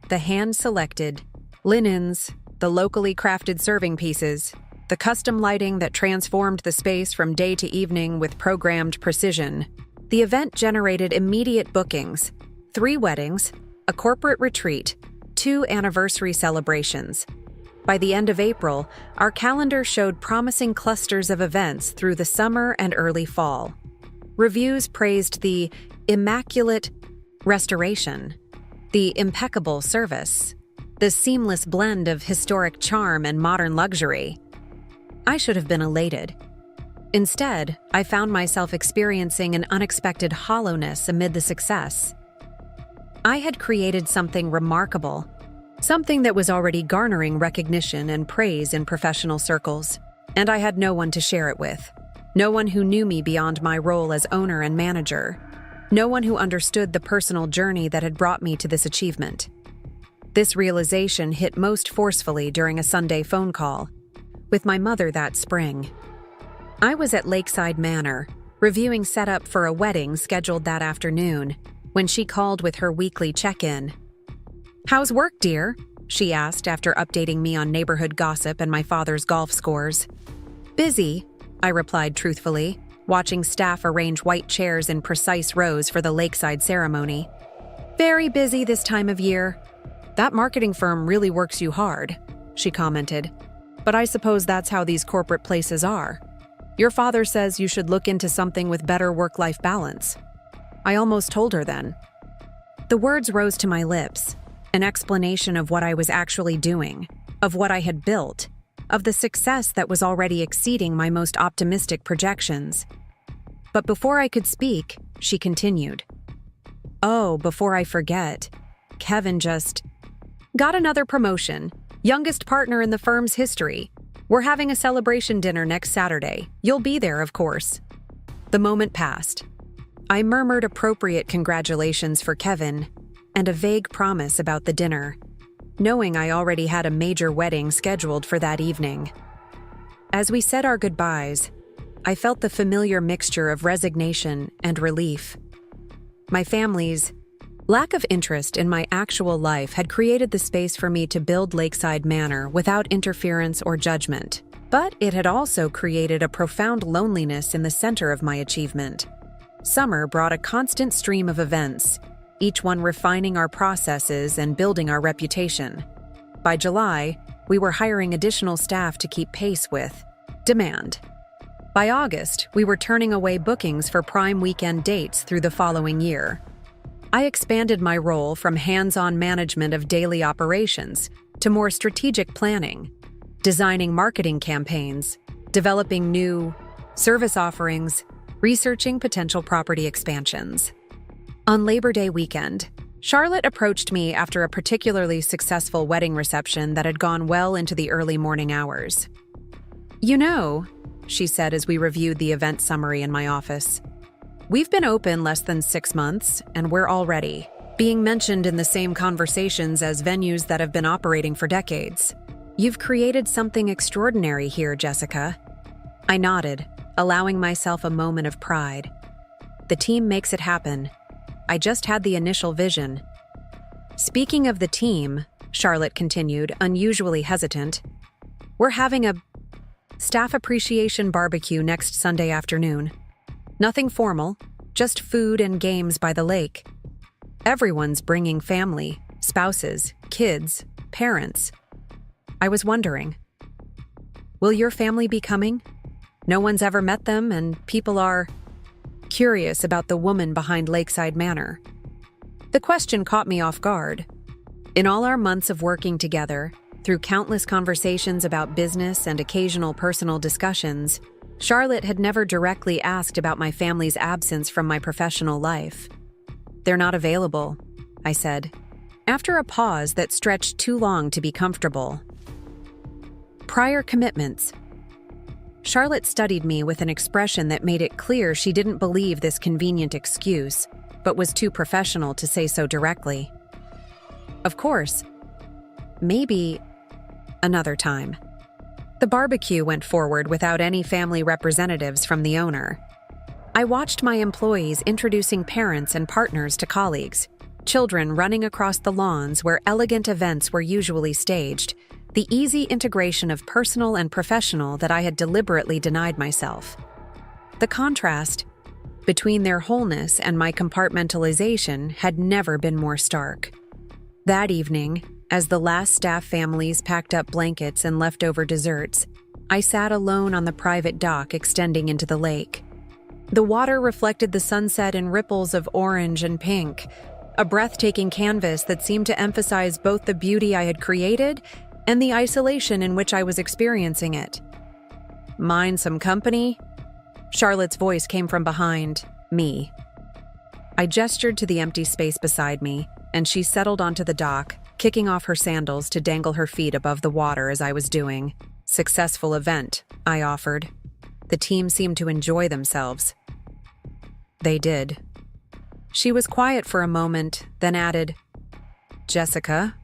The hand-selected linens, the locally crafted serving pieces, the custom lighting that transformed the space from day to evening with programmed precision. The event generated immediate bookings: 3 weddings, a corporate retreat, 2 anniversary celebrations. By the end of April, our calendar showed promising clusters of events through the summer and early fall. Reviews praised the immaculate restoration, the impeccable service, the seamless blend of historic charm and modern luxury. I should have been elated. Instead, I found myself experiencing an unexpected hollowness amid the success. I had created something remarkable, something that was already garnering recognition and praise in professional circles, and I had no one to share it with. No one who knew me beyond my role as owner and manager. No one who understood the personal journey that had brought me to this achievement. This realization hit most forcefully during a Sunday phone call with my mother that spring. I was at Lakeside Manor, reviewing setup for a wedding scheduled that afternoon, when she called with her weekly check-in. "How's work, dear?" she asked after updating me on neighborhood gossip and my father's golf scores. "Busy," I replied truthfully, watching staff arrange white chairs in precise rows for the lakeside ceremony. "Very busy this time of year." "That marketing firm really works you hard," she commented. "But I suppose that's how these corporate places are. Your father says you should look into something with better work-life balance." I almost told her then. The words rose to my lips, an explanation of what I was actually doing, of what I had built, of the success that was already exceeding my most optimistic projections. But before I could speak, she continued. "Oh, before I forget, Kevin just got another promotion, youngest partner in the firm's history. We're having a celebration dinner next Saturday. You'll be there, of course." The moment passed. I murmured appropriate congratulations for Kevin and a vague promise about the dinner, knowing I already had a major wedding scheduled for that evening. As we said our goodbyes, I felt the familiar mixture of resignation and relief. My family's lack of interest in my actual life had created the space for me to build Lakeside Manor without interference or judgment, but it had also created a profound loneliness in the center of my achievement. Summer brought a constant stream of events, each one refining our processes and building our reputation. By July, we were hiring additional staff to keep pace with demand. By August, we were turning away bookings for prime weekend dates through the following year. I expanded my role from hands-on management of daily operations to to more strategic planning, designing marketing campaigns, developing new service offerings, researching potential property expansions. On Labor Day weekend, Charlotte approached me after a particularly successful wedding reception that had gone well into the early morning hours. "You know," she said as we reviewed the event summary in my office, "we've been open less than 6 months, and we're already being mentioned in the same conversations as venues that have been operating for decades. You've created something extraordinary here, Jessica." I nodded, allowing myself a moment of pride. "The team makes it happen. I just had the initial vision." "Speaking of the team," Charlotte continued, unusually hesitant, "we're having a staff appreciation barbecue next Sunday afternoon. Nothing formal, just food and games by the lake. Everyone's bringing family, spouses, kids, parents. I was wondering, will your family be coming? No one's ever met them, and people are curious about the woman behind Lakeside Manor." The question caught me off guard. In all our months of working together, through countless conversations about business and occasional personal discussions, Charlotte had never directly asked about my family's absence from my professional life. "They're not available," I said, after a pause that stretched too long to be comfortable. "Prior commitments." Charlotte studied me with an expression that made it clear she didn't believe this convenient excuse, but was too professional to say so directly. "Of course. Maybe another time." The barbecue went forward without any family representatives from the owner. I watched my employees introducing parents and partners to colleagues, children running across the lawns where elegant events were usually staged, the easy integration of personal and professional that I had deliberately denied myself. The contrast between their wholeness and my compartmentalization had never been more stark. That evening, as the last staff families packed up blankets and leftover desserts, I sat alone on the private dock extending into the lake. The water reflected the sunset in ripples of orange and pink, a breathtaking canvas that seemed to emphasize both the beauty I had created and the isolation in which I was experiencing it. "Mind some company?" Charlotte's voice came from behind me. I gestured to the empty space beside me, and she settled onto the dock, kicking off her sandals to dangle her feet above the water as I was doing. "Successful event," I offered. The team seemed to enjoy themselves. They did. She was quiet for a moment, then added, "Jessica,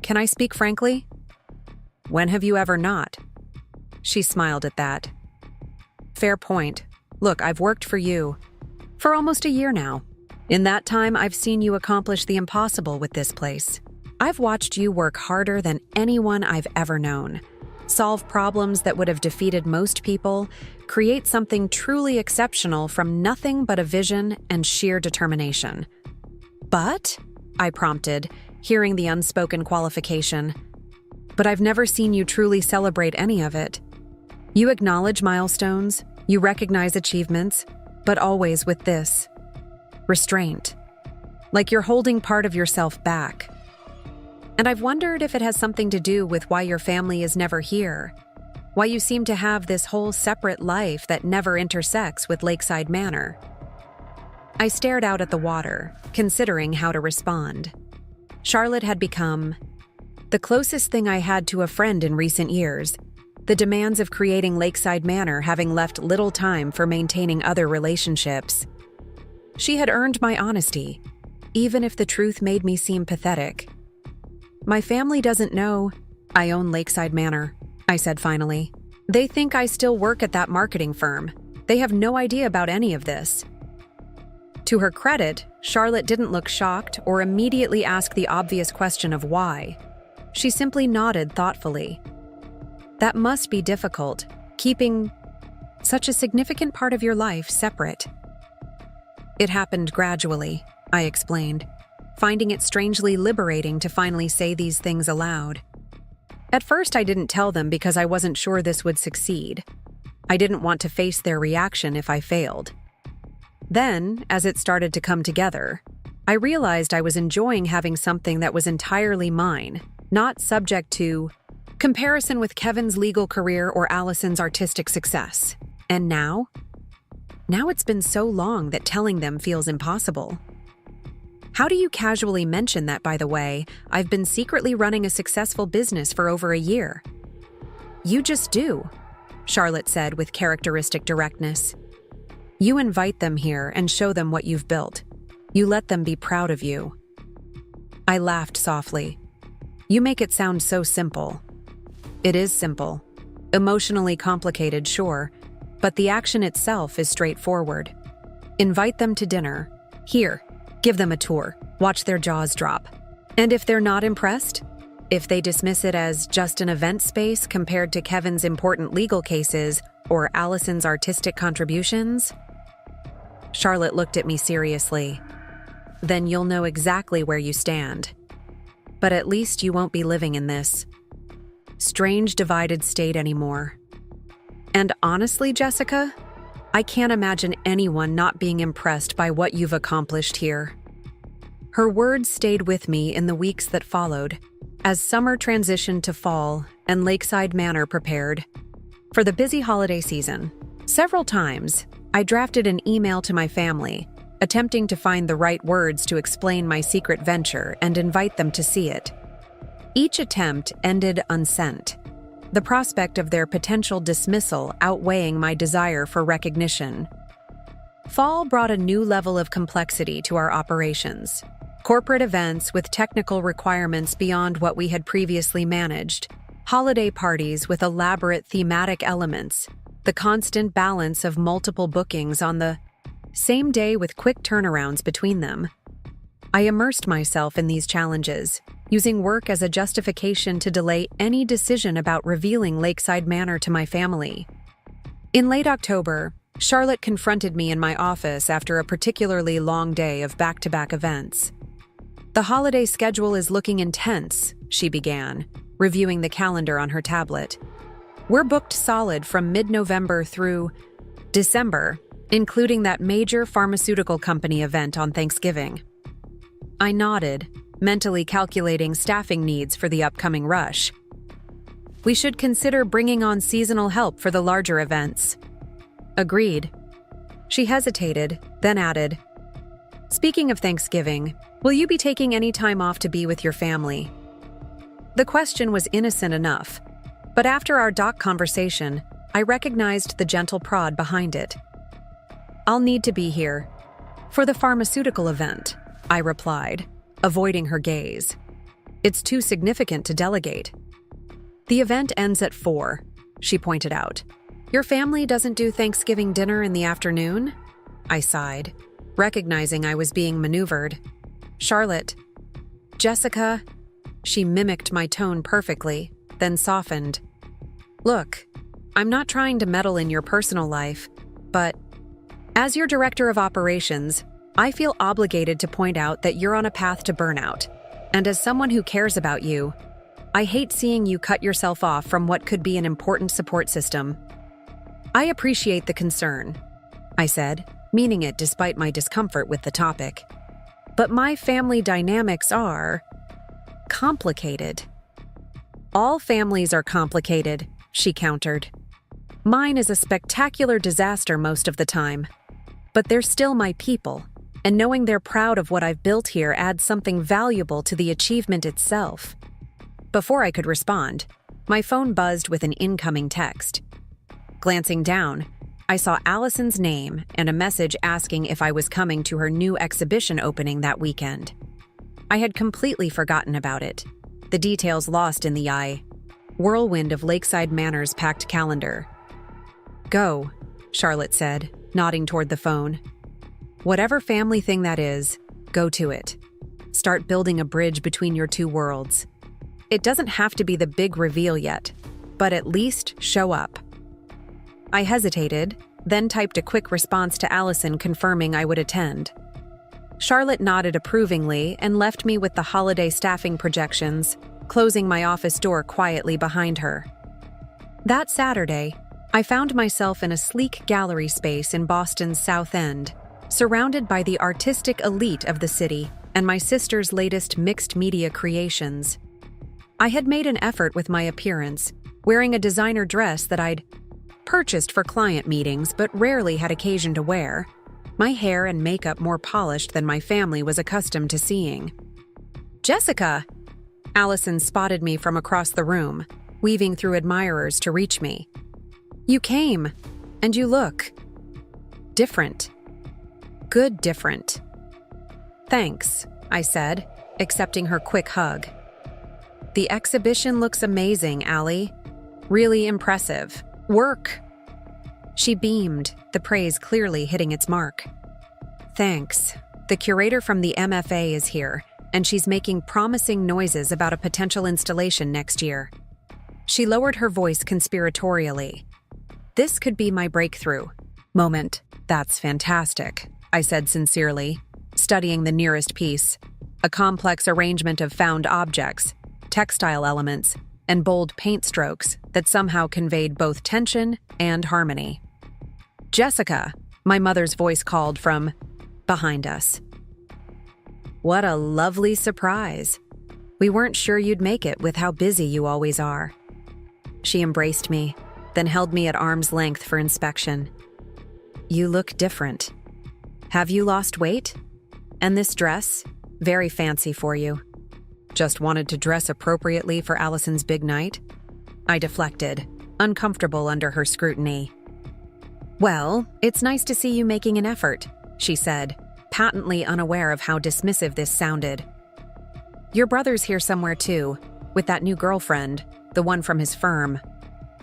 can I speak frankly? When have you ever not?" She smiled at that. "Fair point. Look, I've worked for you for almost a year now. In that time, I've seen you accomplish the impossible with this place. I've watched you work harder than anyone I've ever known. Solve problems that would have defeated most people, create something truly exceptional from nothing but a vision and sheer determination." "But," I prompted, hearing the unspoken qualification, "but I've never seen you truly celebrate any of it. You acknowledge milestones, you recognize achievements, but always with this restraint. Like you're holding part of yourself back. And I've wondered if it has something to do with why your family is never here, why you seem to have this whole separate life that never intersects with Lakeside Manor." I stared out at the water, considering how to respond. Charlotte had become the closest thing I had to a friend in recent years, the demands of creating Lakeside Manor having left little time for maintaining other relationships. She had earned my honesty, even if the truth made me seem pathetic. "My family doesn't know I own Lakeside Manor," I said finally. "They think I still work at that marketing firm. They have no idea about any of this." To her credit, Charlotte didn't look shocked or immediately ask the obvious question of why. She simply nodded thoughtfully. "That must be difficult, keeping such a significant part of your life separate." "It happened gradually," I explained, finding it strangely liberating to finally say these things aloud. At first, I didn't tell them because I wasn't sure this would succeed. I didn't want to face their reaction if I failed. Then, as it started to come together, I realized I was enjoying having something that was entirely mine, not subject to comparison with Kevin's legal career or Allison's artistic success. And now? Now it's been so long that telling them feels impossible. How do you casually mention that, by the way? I've been secretly running a successful business for over a year. You just do, Charlotte said with characteristic directness. You invite them here and show them what you've built. You let them be proud of you. I laughed softly. You make it sound so simple. It is simple. Emotionally complicated, sure, but the action itself is straightforward. Invite them to dinner. Here, give them a tour. Watch their jaws drop. And if they're not impressed, if they dismiss it as just an event space compared to Kevin's important legal cases or Allison's artistic contributions, Charlotte looked at me seriously. Then you'll know exactly where you stand. But at least you won't be living in this strange divided state anymore. And honestly, Jessica, I can't imagine anyone not being impressed by what you've accomplished here. Her words stayed with me in the weeks that followed, as summer transitioned to fall and Lakeside Manor prepared for the busy holiday season. Several times, I drafted an email to my family, attempting to find the right words to explain my secret venture and invite them to see it. Each attempt ended unsent, the prospect of their potential dismissal outweighing my desire for recognition. Fall brought a new level of complexity to our operations. Corporate events with technical requirements beyond what we had previously managed, holiday parties with elaborate thematic elements, the constant balance of multiple bookings on the same day with quick turnarounds between them. I immersed myself in these challenges, using work as a justification to delay any decision about revealing Lakeside Manor to my family. In late October, Charlotte confronted me in my office after a particularly long day of back-to-back events. The holiday schedule is looking intense, she began, reviewing the calendar on her tablet. We're booked solid from mid-November through December, including that major pharmaceutical company event on Thanksgiving. I nodded, mentally calculating staffing needs for the upcoming rush. We should consider bringing on seasonal help for the larger events. Agreed. She hesitated, then added, Speaking of Thanksgiving, will you be taking any time off to be with your family? The question was innocent enough, but after our doc conversation, I recognized the gentle prod behind it. I'll need to be here. For the pharmaceutical event, I replied, avoiding her gaze. It's too significant to delegate. The event ends at 4, she pointed out. Your family doesn't do Thanksgiving dinner in the afternoon? I sighed, recognizing I was being maneuvered. Charlotte. Jessica. She mimicked my tone perfectly, then softened. Look, I'm not trying to meddle in your personal life, but as your director of operations, I feel obligated to point out that you're on a path to burnout. And as someone who cares about you, I hate seeing you cut yourself off from what could be an important support system. I appreciate the concern, I said, meaning it despite my discomfort with the topic. But my family dynamics are complicated. All families are complicated, she countered. Mine is a spectacular disaster most of the time. But they're still my people, and knowing they're proud of what I've built here adds something valuable to the achievement itself. Before I could respond, my phone buzzed with an incoming text. Glancing down, I saw Allison's name and a message asking if I was coming to her new exhibition opening that weekend. I had completely forgotten about it, the details lost in the whirlwind of Lakeside Manor's packed calendar. Go, Charlotte said, nodding toward the phone. Whatever family thing that is, go to it. Start building a bridge between your two worlds. It doesn't have to be the big reveal yet, but at least show up. I hesitated, then typed a quick response to Allison confirming I would attend. Charlotte nodded approvingly and left me with the holiday staffing projections, closing my office door quietly behind her. That Saturday, I found myself in a sleek gallery space in Boston's South End, surrounded by the artistic elite of the city and my sister's latest mixed media creations. I had made an effort with my appearance, wearing a designer dress that I'd purchased for client meetings but rarely had occasion to wear, my hair and makeup more polished than my family was accustomed to seeing. "Jessica!" Allison spotted me from across the room, weaving through admirers to reach me. "You came, and you look different. Good different." "Thanks," I said, accepting her quick hug. "The exhibition looks amazing, Allie. Really impressive. Work." She beamed, the praise clearly hitting its mark. "Thanks. The curator from the MFA is here, and she's making promising noises about a potential installation next year." She lowered her voice conspiratorially. "This could be my breakthrough moment." "That's fantastic," I said sincerely, studying the nearest piece, a complex arrangement of found objects, textile elements, and bold paint strokes that somehow conveyed both tension and harmony. "Jessica," my mother's voice called from behind us. "What a lovely surprise. We weren't sure you'd make it with how busy you always are." She embraced me, then held me at arm's length for inspection. "You look different. Have you lost weight? And this dress? Very fancy for you." "Just wanted to dress appropriately for Allison's big night." I deflected, uncomfortable under her scrutiny. "Well, it's nice to see you making an effort," she said, patently unaware of how dismissive this sounded. "Your brother's here somewhere too, with that new girlfriend, the one from his firm.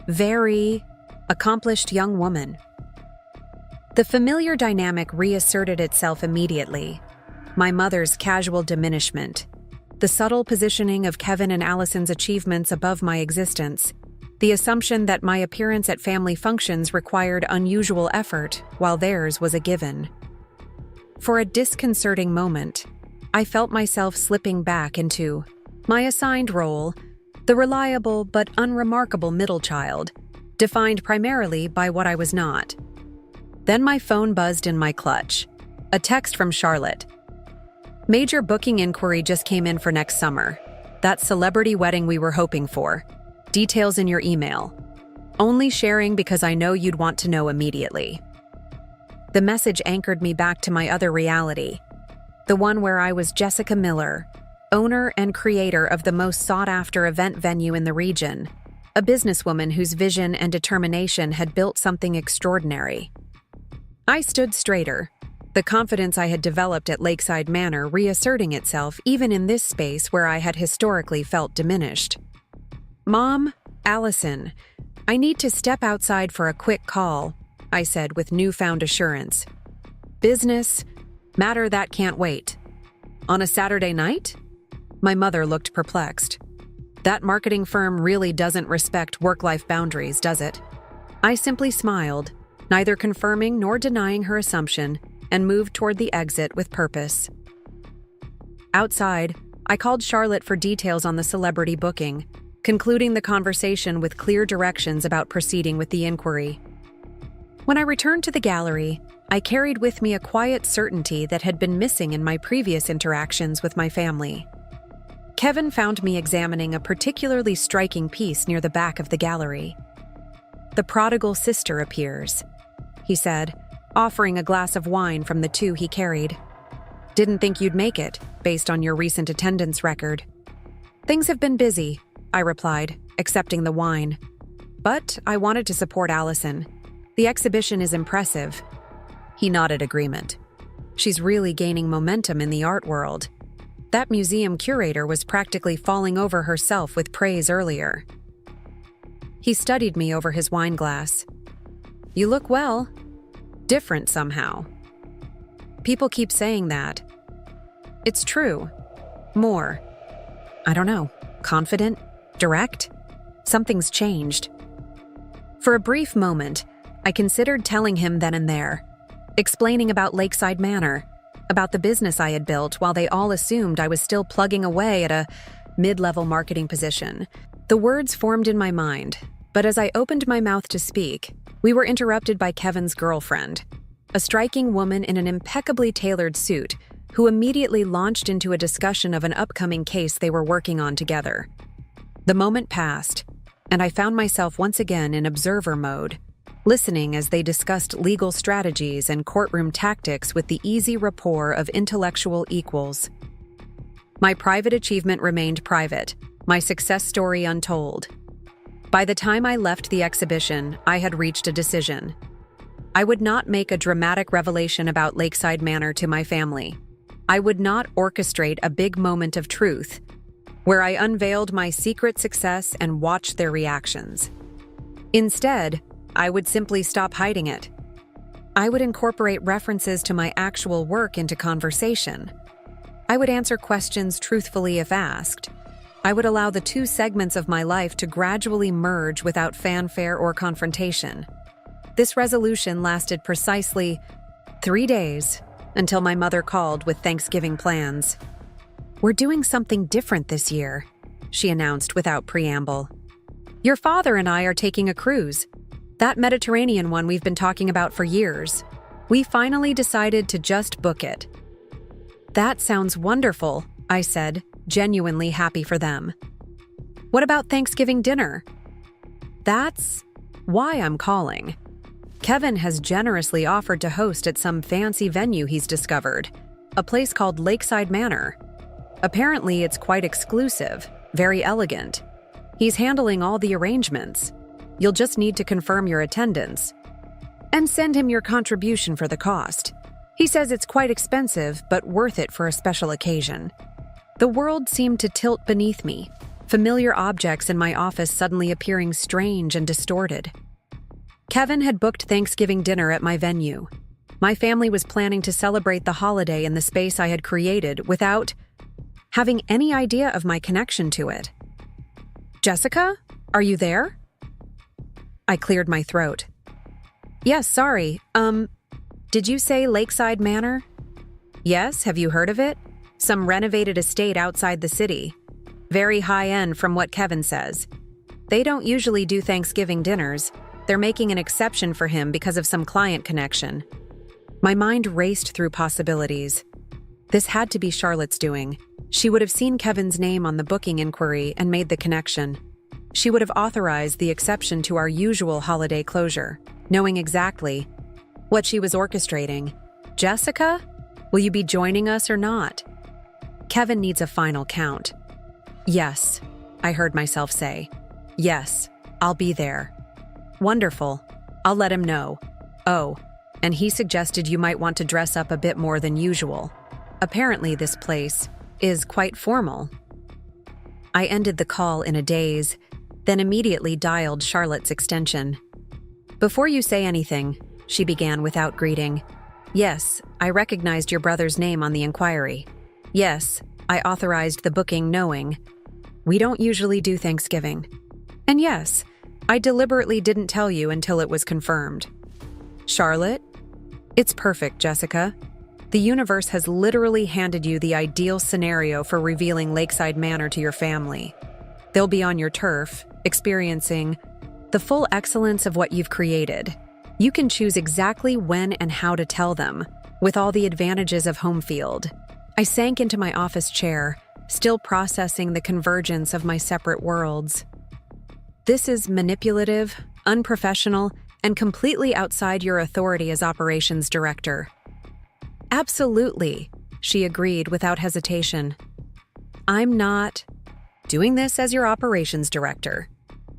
Very accomplished young woman." The familiar dynamic reasserted itself immediately. My mother's casual diminishment, the subtle positioning of Kevin and Allison's achievements above my existence, the assumption that my appearance at family functions required unusual effort while theirs was a given. For a disconcerting moment, I felt myself slipping back into my assigned role, the reliable but unremarkable middle child, defined primarily by what I was not. Then my phone buzzed in my clutch. A text from Charlotte. "Major booking inquiry just came in for next summer. That celebrity wedding we were hoping for. Details in your email. Only sharing because I know you'd want to know immediately." The message anchored me back to my other reality, the one where I was Jessica Miller, owner and creator of the most sought-after event venue in the region, a businesswoman whose vision and determination had built something extraordinary. I stood straighter, the confidence I had developed at Lakeside Manor reasserting itself even in this space where I had historically felt diminished. "Mom, Allison, I need to step outside for a quick call," I said with newfound assurance. "Business, matter that can't wait." "On a Saturday night?" My mother looked perplexed. "That marketing firm really doesn't respect work-life boundaries, does it?" I simply smiled, neither confirming nor denying her assumption, and moved toward the exit with purpose. Outside, I called Charlotte for details on the celebrity booking, concluding the conversation with clear directions about proceeding with the inquiry. When I returned to the gallery, I carried with me a quiet certainty that had been missing in my previous interactions with my family. Kevin found me examining a particularly striking piece near the back of the gallery. "The prodigal sister appears," he said, offering a glass of wine from the two he carried. "Didn't think you'd make it, based on your recent attendance record." "Things have been busy," I replied, accepting the wine. "But I wanted to support Allison. The exhibition is impressive." He nodded agreement. "She's really gaining momentum in the art world. That museum curator was practically falling over herself with praise earlier." He studied me over his wine glass. "You look well. Different somehow." "People keep saying that." "It's true. More. I don't know. Confident? Direct? Something's changed." For a brief moment, I considered telling him then and there, explaining about Lakeside Manor, about the business I had built while they all assumed I was still plugging away at a mid-level marketing position. The words formed in my mind, but as I opened my mouth to speak, we were interrupted by Kevin's girlfriend, a striking woman in an impeccably tailored suit who immediately launched into a discussion of an upcoming case they were working on together. The moment passed, and I found myself once again in observer mode, listening as they discussed legal strategies and courtroom tactics with the easy rapport of intellectual equals. My private achievement remained private, my success story untold. By the time I left the exhibition, I had reached a decision. I would not make a dramatic revelation about Lakeside Manor to my family. I would not orchestrate a big moment of truth, where I unveiled my secret success and watched their reactions. Instead, I would simply stop hiding it. I would incorporate references to my actual work into conversation. I would answer questions truthfully if asked. I would allow the two segments of my life to gradually merge without fanfare or confrontation. This resolution lasted precisely 3 days until my mother called with Thanksgiving plans. "We're doing something different this year," she announced without preamble. "Your father and I are taking a cruise. That Mediterranean one we've been talking about for years. We finally decided to just book it." "That sounds wonderful," I said, genuinely happy for them. "What about Thanksgiving dinner?" "That's why I'm calling. Kevin has generously offered to host at some fancy venue he's discovered, a place called Lakeside Manor. Apparently, it's quite exclusive, very elegant. He's handling all the arrangements. You'll just need to confirm your attendance and send him your contribution for the cost. He says it's quite expensive, but worth it for a special occasion." The world seemed to tilt beneath me, familiar objects in my office suddenly appearing strange and distorted. Kevin had booked Thanksgiving dinner at my venue. My family was planning to celebrate the holiday in the space I had created without having any idea of my connection to it. "Jessica, are you there?" I cleared my throat. "Yes, sorry. Did you say Lakeside Manor?" "Yes, have you heard of it? Some renovated estate outside the city. Very high-end from what Kevin says. They don't usually do Thanksgiving dinners. They're making an exception for him because of some client connection." My mind raced through possibilities. This had to be Charlotte's doing. She would have seen Kevin's name on the booking inquiry and made the connection. She would have authorized the exception to our usual holiday closure, knowing exactly what she was orchestrating. "Jessica, will you be joining us or not?" Kevin needs a final count. "Yes," I heard myself say. "Yes, I'll be there." "Wonderful. I'll let him know. Oh, and he suggested you might want to dress up a bit more than usual. Apparently this place is quite formal." I ended the call in a daze, then immediately dialed Charlotte's extension. "Before you say anything," she began without greeting. "Yes, I recognized your brother's name on the inquiry. Yes, I authorized the booking knowing we don't usually do Thanksgiving. And yes, I deliberately didn't tell you until it was confirmed." "Charlotte? It's perfect, Jessica. The universe has literally handed you the ideal scenario for revealing Lakeside Manor to your family. They'll be on your turf, experiencing the full excellence of what you've created. You can choose exactly when and how to tell them, with all the advantages of home field." I sank into my office chair, still processing the convergence of my separate worlds. "This is manipulative, unprofessional, and completely outside your authority as operations director." "Absolutely," she agreed without hesitation. "I'm not doing this as your operations director.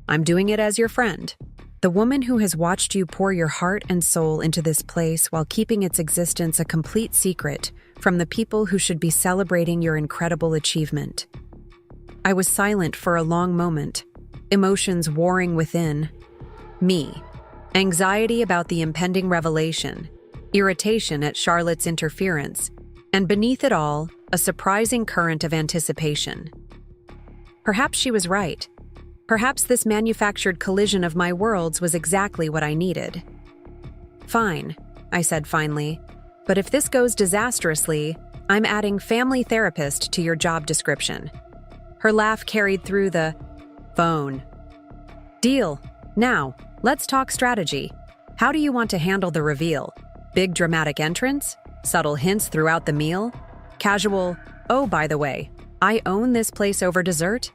I'm doing it as your friend. The woman who has watched you pour your heart and soul into this place while keeping its existence a complete secret from the people who should be celebrating your incredible achievement." I was silent for a long moment, emotions warring within me. Anxiety about the impending revelation, irritation at Charlotte's interference, and beneath it all, a surprising current of anticipation. Perhaps she was right. Perhaps this manufactured collision of my worlds was exactly what I needed. "Fine," I said finally, "but if this goes disastrously, I'm adding family therapist to your job description." Her laugh carried through the phone. "Deal. Now, let's talk strategy. How do you want to handle the reveal? Big dramatic entrance? Subtle hints throughout the meal? Casual, 'Oh, by the way, I own this place' over dessert?"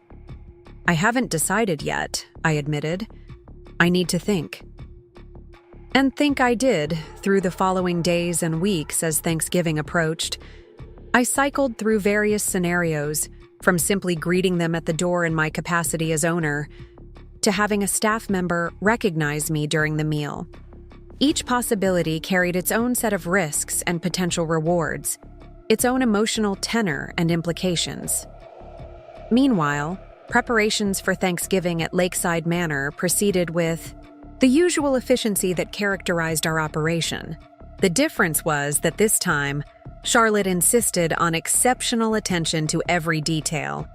I haven't decided yet, I admitted. I need to think. And think I did through the following days and weeks as Thanksgiving approached. I cycled through various scenarios, from simply greeting them at the door in my capacity as owner, to having a staff member recognize me during the meal. Each possibility carried its own set of risks and potential rewards, its own emotional tenor and implications. Meanwhile, preparations for Thanksgiving at Lakeside Manor proceeded with the usual efficiency that characterized our operation. The difference was that this time, Charlotte insisted on exceptional attention to every detail,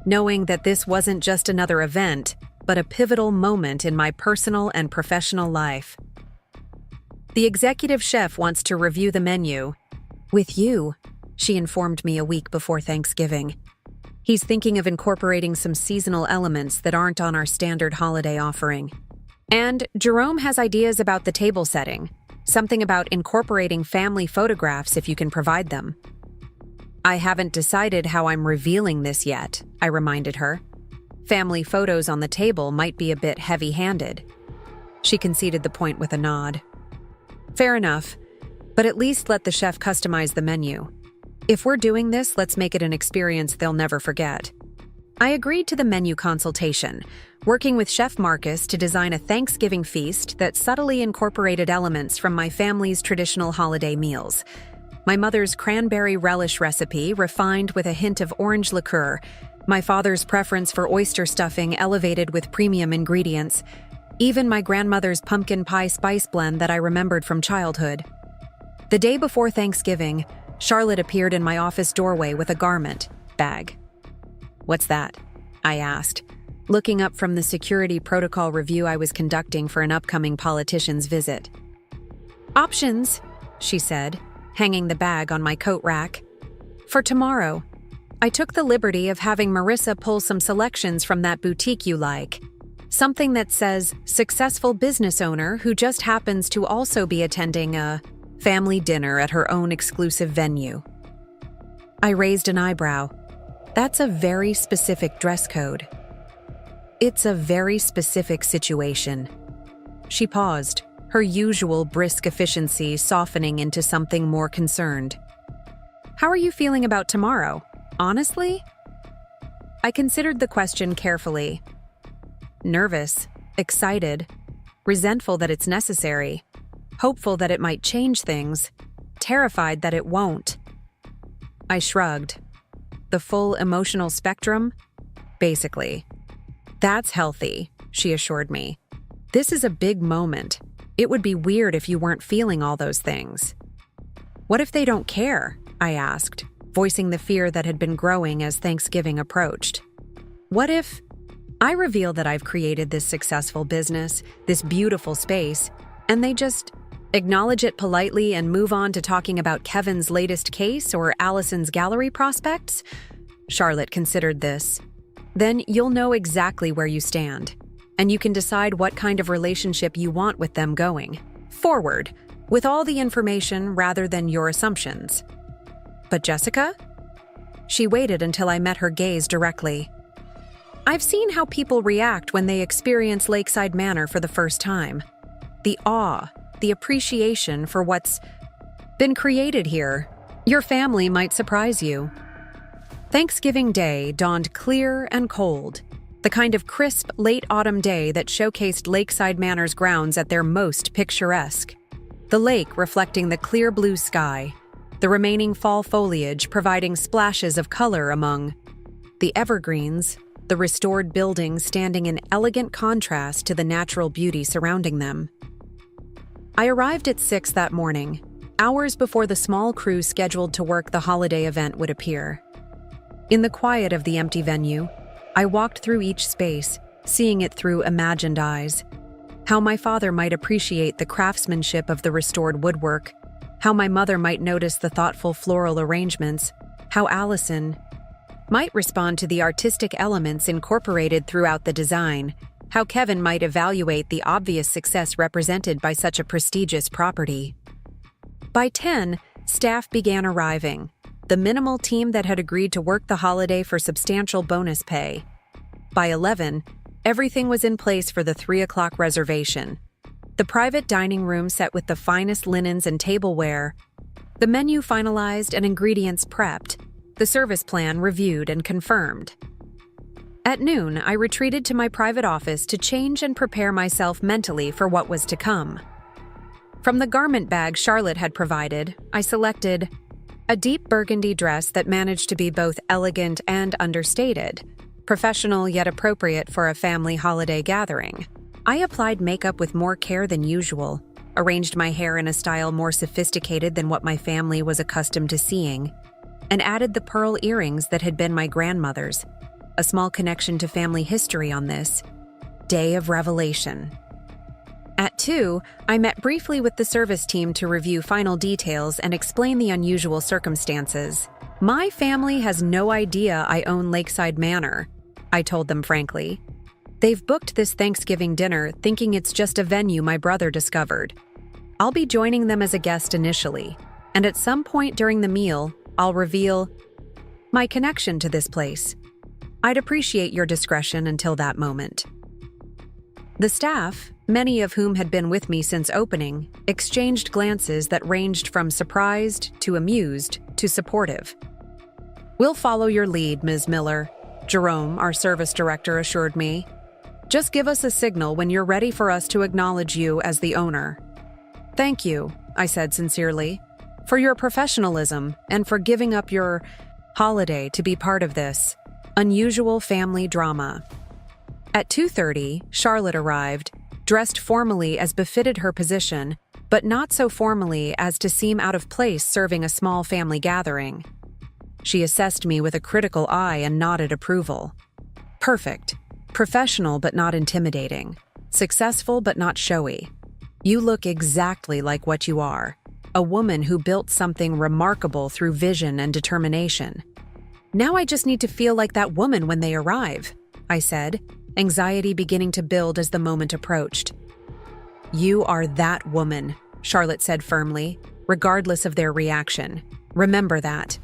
knowing that this wasn't just another event, but a pivotal moment in my personal and professional life. The executive chef wants to review the menu. With you, she informed me a week before Thanksgiving. He's thinking of incorporating some seasonal elements that aren't on our standard holiday offering. And Jerome has ideas about the table setting, something about incorporating family photographs if you can provide them. I haven't decided how I'm revealing this yet, I reminded her. Family photos on the table might be a bit heavy-handed. She conceded the point with a nod. Fair enough, but at least let the chef customize the menu. If we're doing this, let's make it an experience they'll never forget. I agreed to the menu consultation, working with Chef Marcus to design a Thanksgiving feast that subtly incorporated elements from my family's traditional holiday meals. My mother's cranberry relish recipe, refined with a hint of orange liqueur, my father's preference for oyster stuffing elevated with premium ingredients, even my grandmother's pumpkin pie spice blend that I remembered from childhood. The day before Thanksgiving, Charlotte appeared in my office doorway with a garment bag. "What's that?" I asked, looking up from the security protocol review I was conducting for an upcoming politician's visit. "Options," she said, hanging the bag on my coat rack. "For tomorrow, I took the liberty of having Marissa pull some selections from that boutique you like. Something that says, successful business owner who just happens to also be attending a family dinner at her own exclusive venue." I raised an eyebrow. That's a very specific dress code. It's a very specific situation. She paused, her usual brisk efficiency softening into something more concerned. "How are you feeling about tomorrow? Honestly?" I considered the question carefully. Nervous, excited, resentful that it's necessary, hopeful that it might change things, terrified that it won't. I shrugged. The full emotional spectrum? Basically. "That's healthy," she assured me. "This is a big moment. It would be weird if you weren't feeling all those things." "What if they don't care?" I asked, voicing the fear that had been growing as Thanksgiving approached. "What if I reveal that I've created this successful business, this beautiful space, and they just acknowledge it politely and move on to talking about Kevin's latest case or Allison's gallery prospects?" Charlotte considered this. "Then you'll know exactly where you stand, and you can decide what kind of relationship you want with them going forward, with all the information rather than your assumptions." "But Jessica?" She waited until I met her gaze directly. "I've seen how people react when they experience Lakeside Manor for the first time. The awe, the appreciation for what's been created here. Your family might surprise you." Thanksgiving Day dawned clear and cold, the kind of crisp, late autumn day that showcased Lakeside Manor's grounds at their most picturesque. The lake reflecting the clear blue sky, the remaining fall foliage providing splashes of color among the evergreens, the restored buildings standing in elegant contrast to the natural beauty surrounding them. I arrived at 6 that morning, hours before the small crew scheduled to work the holiday event would appear. In the quiet of the empty venue, I walked through each space, seeing it through imagined eyes. How my father might appreciate the craftsmanship of the restored woodwork, how my mother might notice the thoughtful floral arrangements, how Allison might respond to the artistic elements incorporated throughout the design, how Kevin might evaluate the obvious success represented by such a prestigious property. By 10, staff began arriving, the minimal team that had agreed to work the holiday for substantial bonus pay. By 11, everything was in place for the 3 o'clock reservation. The private dining room set with the finest linens and tableware, the menu finalized and ingredients prepped, the service plan reviewed and confirmed. At noon, I retreated to my private office to change and prepare myself mentally for what was to come. From the garment bag Charlotte had provided, I selected a deep burgundy dress that managed to be both elegant and understated, professional yet appropriate for a family holiday gathering. I applied makeup with more care than usual, arranged my hair in a style more sophisticated than what my family was accustomed to seeing, and added the pearl earrings that had been my grandmother's, a small connection to family history on this day of revelation. At 2, I met briefly with the service team to review final details and explain the unusual circumstances. My family has no idea I own Lakeside Manor, I told them frankly. They've booked this Thanksgiving dinner thinking it's just a venue my brother discovered. I'll be joining them as a guest initially, and at some point during the meal, I'll reveal my connection to this place. I'd appreciate your discretion until that moment. The staff, many of whom had been with me since opening, exchanged glances that ranged from surprised to amused to supportive. "We'll follow your lead, Ms. Miller," Jerome, our service director, assured me. "Just give us a signal when you're ready for us to acknowledge you as the owner." "Thank you," I said sincerely, "for your professionalism and for giving up your holiday to be part of this unusual family drama." At 2:30, Charlotte arrived, dressed formally as befitted her position, but not so formally as to seem out of place serving a small family gathering. She assessed me with a critical eye and nodded approval. "Perfect. Professional but not intimidating. Successful but not showy. You look exactly like what you are, a woman who built something remarkable through vision and determination. Now I just need to feel like that woman when they arrive," I said, anxiety beginning to build as the moment approached. "You are that woman," Charlotte said firmly, regardless of their reaction. "Remember that."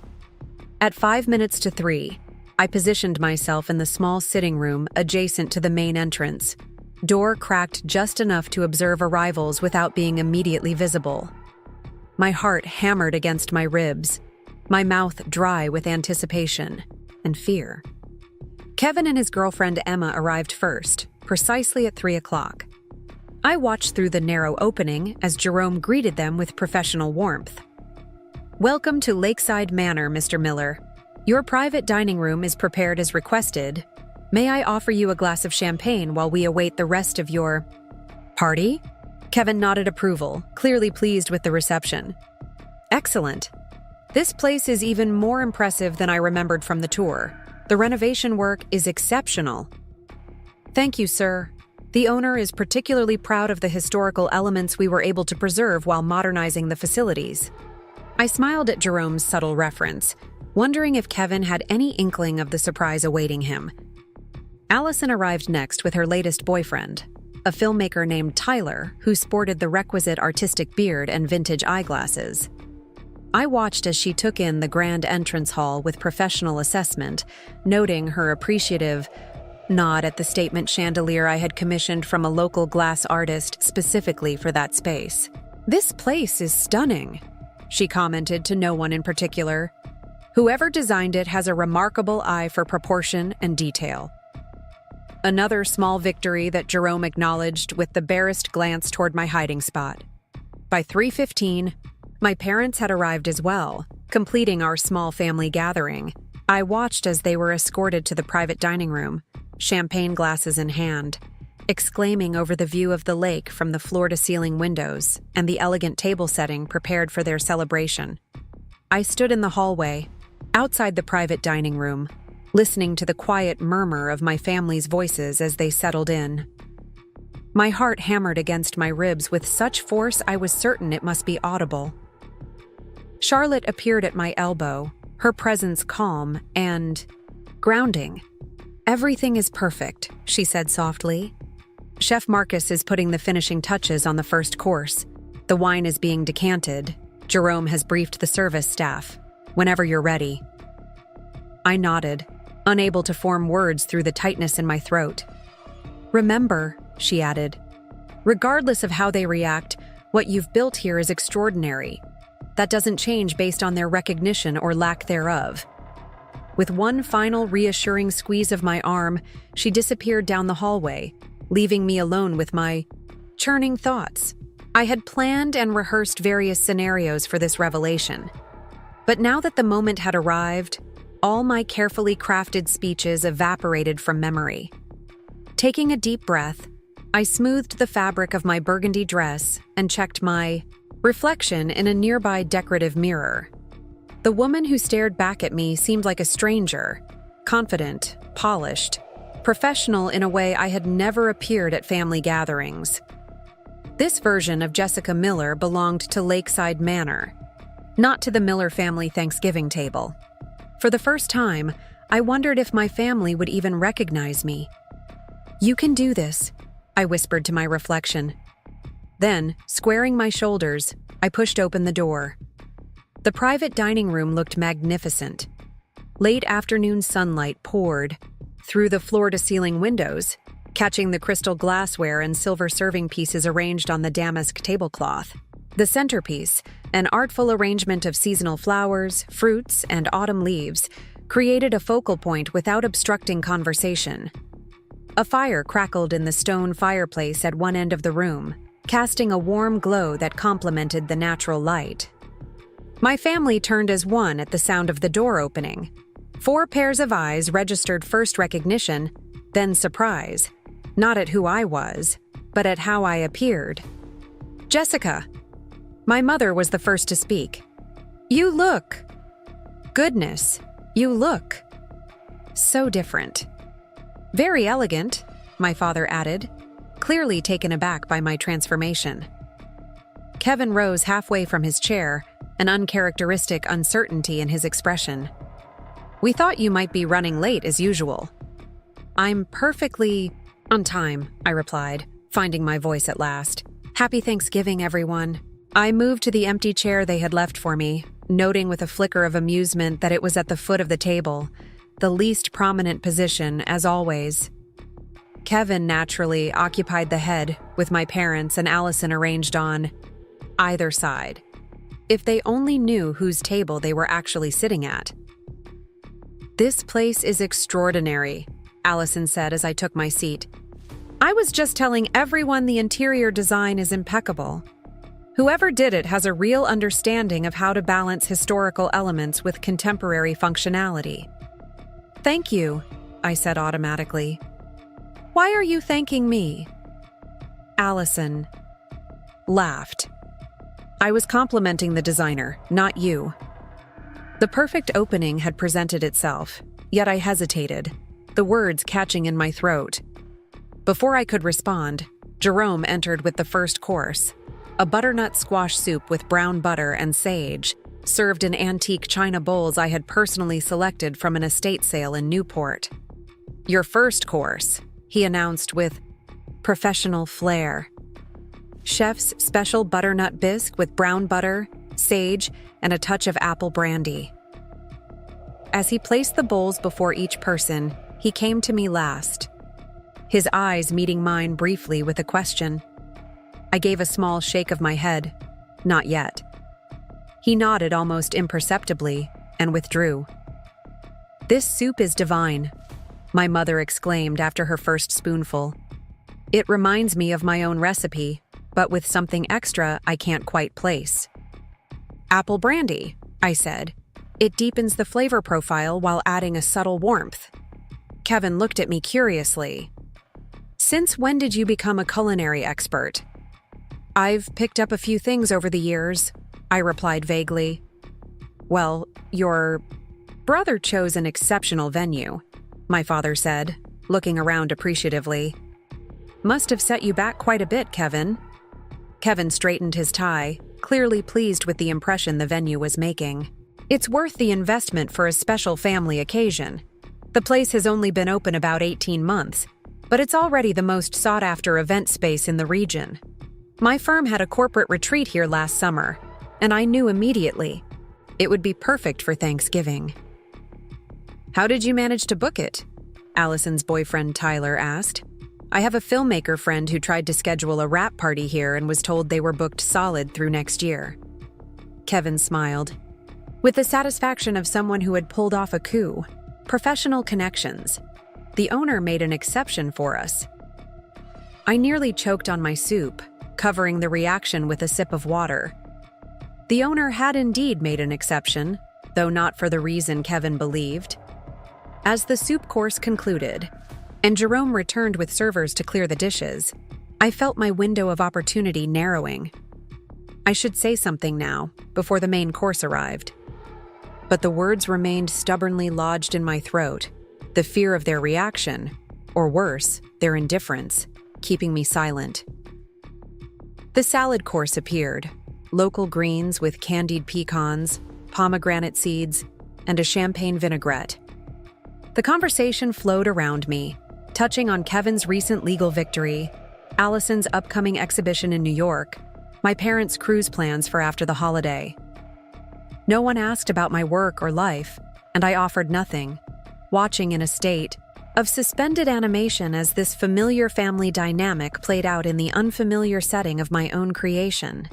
At 5 minutes to 3, I positioned myself in the small sitting room adjacent to the main entrance. Door cracked just enough to observe arrivals without being immediately visible. My heart hammered against my ribs, my mouth dry with anticipation and fear. Kevin and his girlfriend Emma arrived first, precisely at 3 o'clock. I watched through the narrow opening as Jerome greeted them with professional warmth. "Welcome to Lakeside Manor, Mr. Miller. Your private dining room is prepared as requested. May I offer you a glass of champagne while we await the rest of your party?" Kevin nodded approval, clearly pleased with the reception. "Excellent. This place is even more impressive than I remembered from the tour. The renovation work is exceptional." "Thank you, sir. The owner is particularly proud of the historical elements we were able to preserve while modernizing the facilities." I smiled at Jerome's subtle reference, wondering if Kevin had any inkling of the surprise awaiting him. Allison arrived next with her latest boyfriend, a filmmaker named Tyler who sported the requisite artistic beard and vintage eyeglasses. I watched as she took in the grand entrance hall with professional assessment, noting her appreciative nod at the statement chandelier I had commissioned from a local glass artist specifically for that space. "This place is stunning," she commented to no one in particular. "Whoever designed it has a remarkable eye for proportion and detail." Another small victory that Jerome acknowledged with the barest glance toward my hiding spot. By 3:15, my parents had arrived as well, completing our small family gathering. I watched as they were escorted to the private dining room, champagne glasses in hand, exclaiming over the view of the lake from the floor-to-ceiling windows and the elegant table setting prepared for their celebration. I stood in the hallway, outside the private dining room, listening to the quiet murmur of my family's voices as they settled in. My heart hammered against my ribs with such force I was certain it must be audible. Charlotte appeared at my elbow, her presence calm and grounding. "Everything is perfect," she said softly. "Chef Marcus is putting the finishing touches on the first course. The wine is being decanted. Jerome has briefed the service staff. Whenever you're ready." I nodded, unable to form words through the tightness in my throat. "Remember," she added, "regardless of how they react, what you've built here is extraordinary. That doesn't change based on their recognition or lack thereof." With one final reassuring squeeze of my arm, she disappeared down the hallway, leaving me alone with my churning thoughts. I had planned and rehearsed various scenarios for this revelation. But now that the moment had arrived, all my carefully crafted speeches evaporated from memory. Taking a deep breath, I smoothed the fabric of my burgundy dress and checked my reflection in a nearby decorative mirror. The woman who stared back at me seemed like a stranger, confident, polished, professional in a way I had never appeared at family gatherings. This version of Jessica Miller belonged to Lakeside Manor, not to the Miller family Thanksgiving table. For the first time, I wondered if my family would even recognize me. "You can do this," I whispered to my reflection. Then, squaring my shoulders, I pushed open the door. The private dining room looked magnificent. Late afternoon sunlight poured through the floor-to-ceiling windows, catching the crystal glassware and silver serving pieces arranged on the damask tablecloth. The centerpiece, an artful arrangement of seasonal flowers, fruits, and autumn leaves, created a focal point without obstructing conversation. A fire crackled in the stone fireplace at one end of the room, casting a warm glow that complemented the natural light. My family turned as one at the sound of the door opening. 4 pairs of eyes registered first recognition, then surprise, not at who I was, but at how I appeared. "Jessica." My mother was the first to speak. "You look. Goodness, you look. So different." "Very elegant," my father added, clearly taken aback by my transformation. Kevin rose halfway from his chair, an uncharacteristic uncertainty in his expression. "We thought you might be running late as usual." "I'm perfectly on time," I replied, finding my voice at last. "Happy Thanksgiving, everyone." I moved to the empty chair they had left for me, noting with a flicker of amusement that it was at the foot of the table, the least prominent position, as always. Kevin naturally occupied the head, with my parents and Allison arranged on either side. If they only knew whose table they were actually sitting at. "This place is extraordinary," Allison said as I took my seat. "I was just telling everyone the interior design is impeccable. Whoever did it has a real understanding of how to balance historical elements with contemporary functionality." "Thank you," I said automatically. "Why are you thanking me?" Allison laughed. "I was complimenting the designer, not you." The perfect opening had presented itself, yet I hesitated, the words catching in my throat. Before I could respond, Jerome entered with the first course, a butternut squash soup with brown butter and sage, served in antique china bowls I had personally selected from an estate sale in Newport. "Your first course," he announced with professional flair. Chef's special butternut bisque with brown butter, sage, and a touch of apple brandy. As he placed the bowls before each person, he came to me last, his eyes meeting mine briefly with a question. I gave a small shake of my head. Not yet. He nodded almost imperceptibly and withdrew. "This soup is divine," my mother exclaimed after her first spoonful. "It reminds me of my own recipe, but with something extra I can't quite place." "Apple brandy," I said. "It deepens the flavor profile while adding a subtle warmth." Kevin looked at me curiously. "Since when did you become a culinary expert?" "I've picked up a few things over the years," I replied vaguely. "Well, your brother chose an exceptional venue," my father said, looking around appreciatively. "Must have set you back quite a bit, Kevin." Kevin straightened his tie, clearly pleased with the impression the venue was making. "It's worth the investment for a special family occasion. The place has only been open about 18 months, but it's already the most sought-after event space in the region. My firm had a corporate retreat here last summer, and I knew immediately it would be perfect for Thanksgiving." How did you manage to book it? Allison's boyfriend Tyler asked. I have a filmmaker friend who tried to schedule a wrap party here and was told they were booked solid through next year. Kevin smiled. With the satisfaction of someone who had pulled off a coup. Professional connections. The owner made an exception for us. I nearly choked on my soup, covering the reaction with a sip of water. The owner had indeed made an exception, though not for the reason Kevin believed. As the soup course concluded, and Jerome returned with servers to clear the dishes, I felt my window of opportunity narrowing. I should say something now, before the main course arrived. But the words remained stubbornly lodged in my throat, the fear of their reaction, or worse, their indifference, keeping me silent. The salad course appeared, local greens with candied pecans, pomegranate seeds, and a champagne vinaigrette. The conversation flowed around me, touching on Kevin's recent legal victory, Allison's upcoming exhibition in New York, my parents' cruise plans for after the holiday. No one asked about my work or life, and I offered nothing, watching in a state of suspended animation as this familiar family dynamic played out in the unfamiliar setting of my own creation.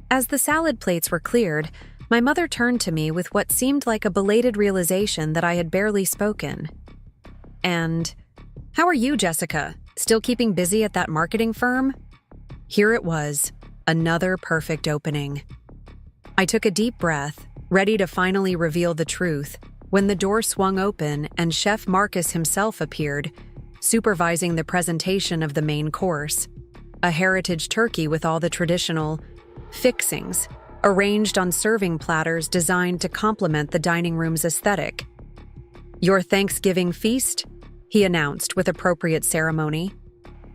As the salad plates were cleared, my mother turned to me with what seemed like a belated realization that I had barely spoken. And, how are you, Jessica? Still keeping busy at that marketing firm? Here it was, another perfect opening. I took a deep breath, ready to finally reveal the truth, when the door swung open and Chef Marcus himself appeared, supervising the presentation of the main course, a heritage turkey with all the traditional fixings, arranged on serving platters designed to complement the dining room's aesthetic. Your Thanksgiving feast, he announced with appropriate ceremony.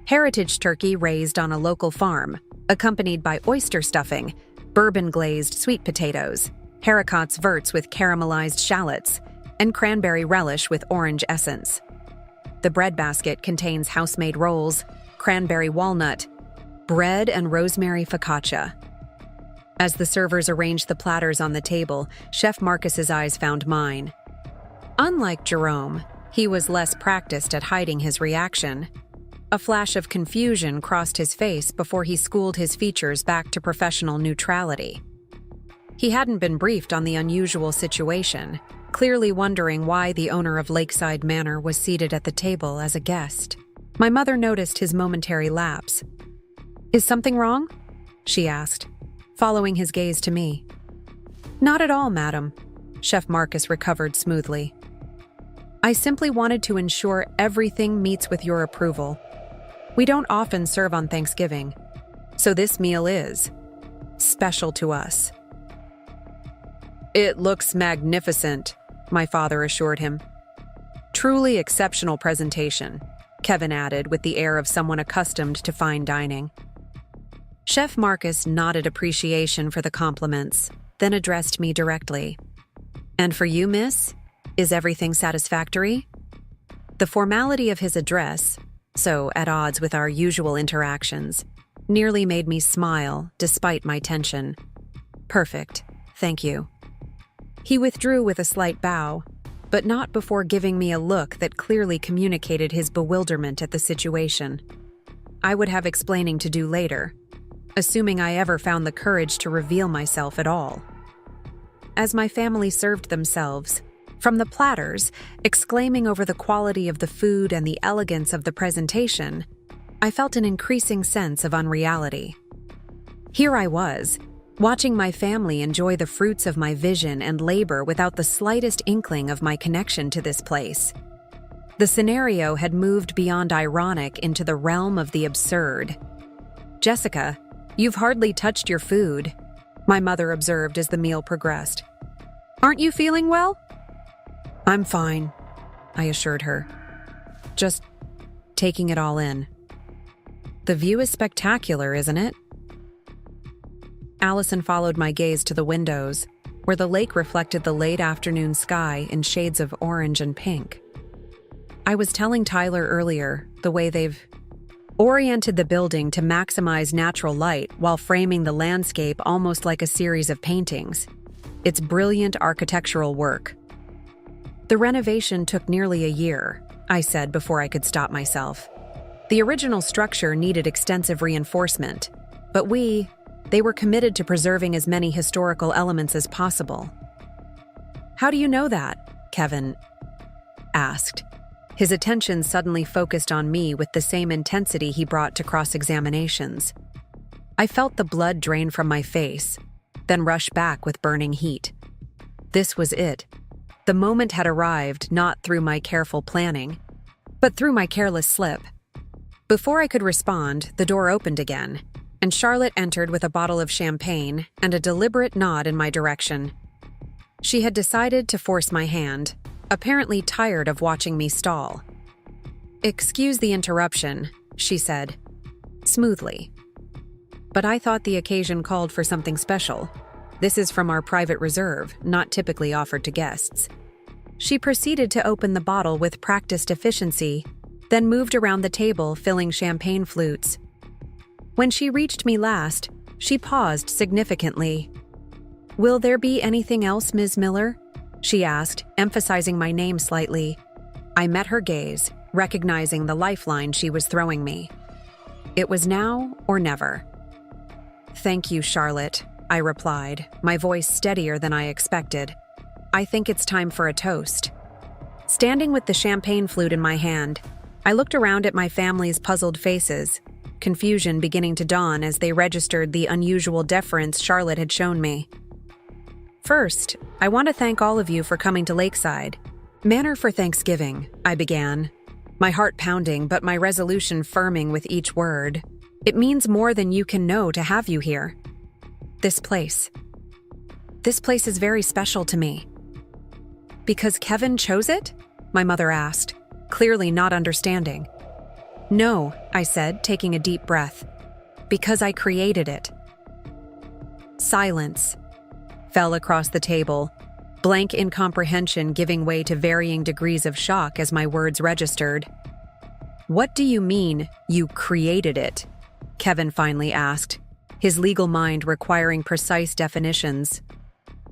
Heritage turkey raised on a local farm, accompanied by oyster stuffing, bourbon-glazed sweet potatoes, haricots verts with caramelized shallots, and cranberry relish with orange essence. The bread basket contains house-made rolls, cranberry walnut, bread, and rosemary focaccia. As the servers arranged the platters on the table, Chef Marcus's eyes found mine. Unlike Jerome, he was less practiced at hiding his reaction. A flash of confusion crossed his face before he schooled his features back to professional neutrality. He hadn't been briefed on the unusual situation, clearly wondering why the owner of Lakeside Manor was seated at the table as a guest. My mother noticed his momentary lapse. Is something wrong? She asked, following his gaze to me. Not at all, madam. Chef Marcus recovered smoothly. I simply wanted to ensure everything meets with your approval. We don't often serve on Thanksgiving, so this meal is special to us. It looks magnificent, my father assured him. Truly exceptional presentation, Kevin added with the air of someone accustomed to fine dining. Chef Marcus nodded appreciation for the compliments, then addressed me directly. And for you, miss, is everything satisfactory? The formality of his address, so at odds with our usual interactions, nearly made me smile despite my tension. Perfect, thank you. He withdrew with a slight bow, but not before giving me a look that clearly communicated his bewilderment at the situation. I would have explaining to do later, assuming I ever found the courage to reveal myself at all. As my family served themselves, from the platters, exclaiming over the quality of the food and the elegance of the presentation, I felt an increasing sense of unreality. Here I was, watching my family enjoy the fruits of my vision and labor without the slightest inkling of my connection to this place. The scenario had moved beyond ironic into the realm of the absurd. Jessica, you've hardly touched your food, my mother observed as the meal progressed. Aren't you feeling well? I'm fine, I assured her. Just taking it all in. The view is spectacular, isn't it? Allison followed my gaze to the windows, where the lake reflected the late afternoon sky in shades of orange and pink. I was telling Tyler earlier the way they've oriented the building to maximize natural light while framing the landscape almost like a series of paintings. It's brilliant architectural work. The renovation took nearly a year, I said before I could stop myself. The original structure needed extensive reinforcement, but they were committed to preserving as many historical elements as possible. How do you know that? Kevin asked. His attention suddenly focused on me with the same intensity he brought to cross-examinations. I felt the blood drain from my face, then rush back with burning heat. This was it. The moment had arrived not through my careful planning, but through my careless slip. Before I could respond, the door opened again, and Charlotte entered with a bottle of champagne and a deliberate nod in my direction. She had decided to force my hand, apparently tired of watching me stall. "Excuse the interruption," she said, smoothly. "But I thought the occasion called for something special. This is from our private reserve, not typically offered to guests." She proceeded to open the bottle with practiced efficiency, then moved around the table filling champagne flutes. When she reached me last, she paused significantly. "Will there be anything else, Ms. Miller?" she asked, emphasizing my name slightly. I met her gaze, recognizing the lifeline she was throwing me. It was now or never. "Thank you, Charlotte," I replied, my voice steadier than I expected. "I think it's time for a toast." Standing with the champagne flute in my hand, I looked around at my family's puzzled faces, confusion beginning to dawn as they registered the unusual deference Charlotte had shown me. "First, I want to thank all of you for coming to Lakeside Manor for Thanksgiving," I began, my heart pounding but my resolution firming with each word. "It means more than you can know to have you here. This place is very special to me." "Because Kevin chose it?" my mother asked, clearly not understanding. "No," I said, taking a deep breath. "Because I created it." Silence fell across the table, blank incomprehension giving way to varying degrees of shock as my words registered. "What do you mean, you created it?" Kevin finally asked, his legal mind requiring precise definitions.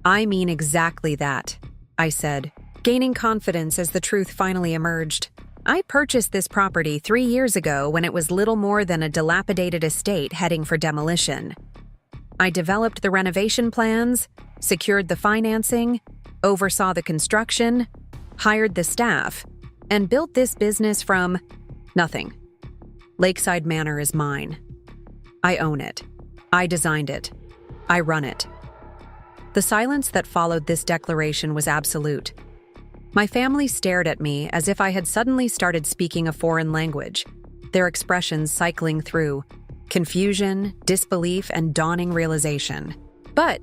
"I mean exactly that," I said, gaining confidence as the truth finally emerged. "I purchased this property 3 years ago when it was little more than a dilapidated estate heading for demolition. I developed the renovation plans, secured the financing, oversaw the construction, hired the staff, and built this business from nothing. Lakeside Manor is mine. I own it. I designed it. I run it." The silence that followed this declaration was absolute. My family stared at me as if I had suddenly started speaking a foreign language, their expressions cycling through confusion, disbelief, and dawning realization. "But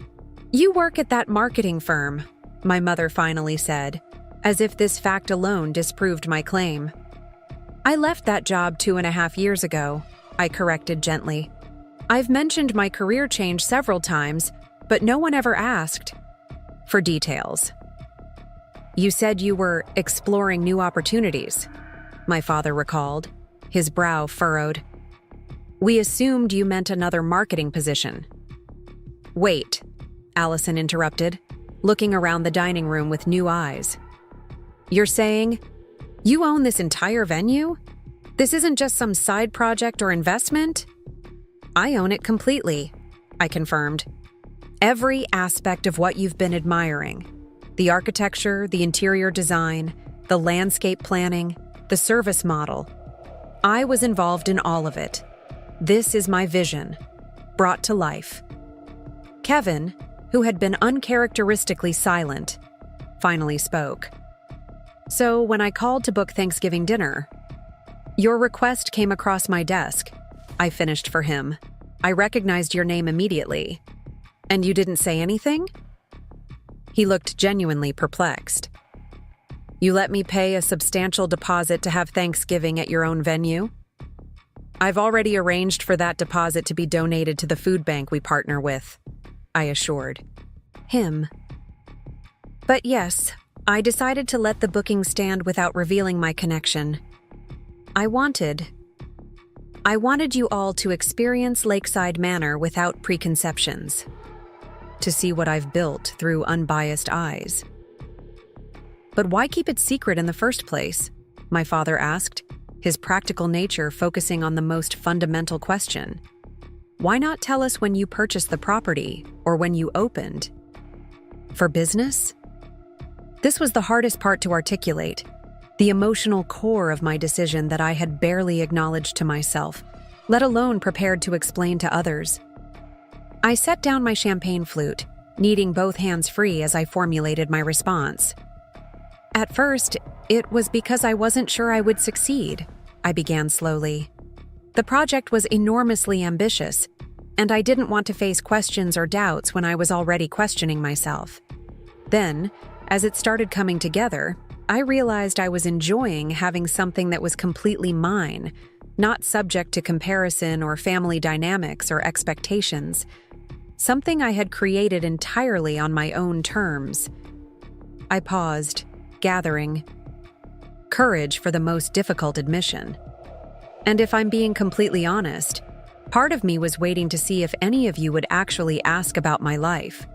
you work at that marketing firm," my mother finally said, as if this fact alone disproved my claim. "I left that job 2.5 years ago," I corrected gently. "I've mentioned my career change several times, but no one ever asked for details." "You said you were exploring new opportunities," my father recalled, his brow furrowed. "We assumed you meant another marketing position." "Wait," Allison interrupted, looking around the dining room with new eyes. "You're saying you own this entire venue? This isn't just some side project or investment?" "I own it completely," I confirmed. "Every aspect of what you've been admiring. The architecture, the interior design, the landscape planning, the service model. I was involved in all of it. This is my vision, brought to life." Kevin, who had been uncharacteristically silent, finally spoke. "So when I called to book Thanksgiving dinner, your request came across my desk," I finished for him. "I recognized your name immediately. And you didn't say anything?" He looked genuinely perplexed. "You let me pay a substantial deposit to have Thanksgiving at your own venue?" "I've already arranged for that deposit to be donated to the food bank we partner with," I assured him. But yes, I decided to let the booking stand without revealing my connection. I wanted you all to experience Lakeside Manor without preconceptions, to see what I've built through unbiased eyes. But why keep it secret in the first place? My father asked, his practical nature focusing on the most fundamental question. Why not tell us when you purchased the property or when you opened? For business? This was the hardest part to articulate, the emotional core of my decision that I had barely acknowledged to myself, let alone prepared to explain to others. I set down my champagne flute, kneading both hands free as I formulated my response. At first, it was because I wasn't sure I would succeed, I began slowly. The project was enormously ambitious, and I didn't want to face questions or doubts when I was already questioning myself. Then, as it started coming together, I realized I was enjoying having something that was completely mine, not subject to comparison or family dynamics or expectations. Something I had created entirely on my own terms. I paused, gathering courage for the most difficult admission. And if I'm being completely honest, part of me was waiting to see if any of you would actually ask about my life.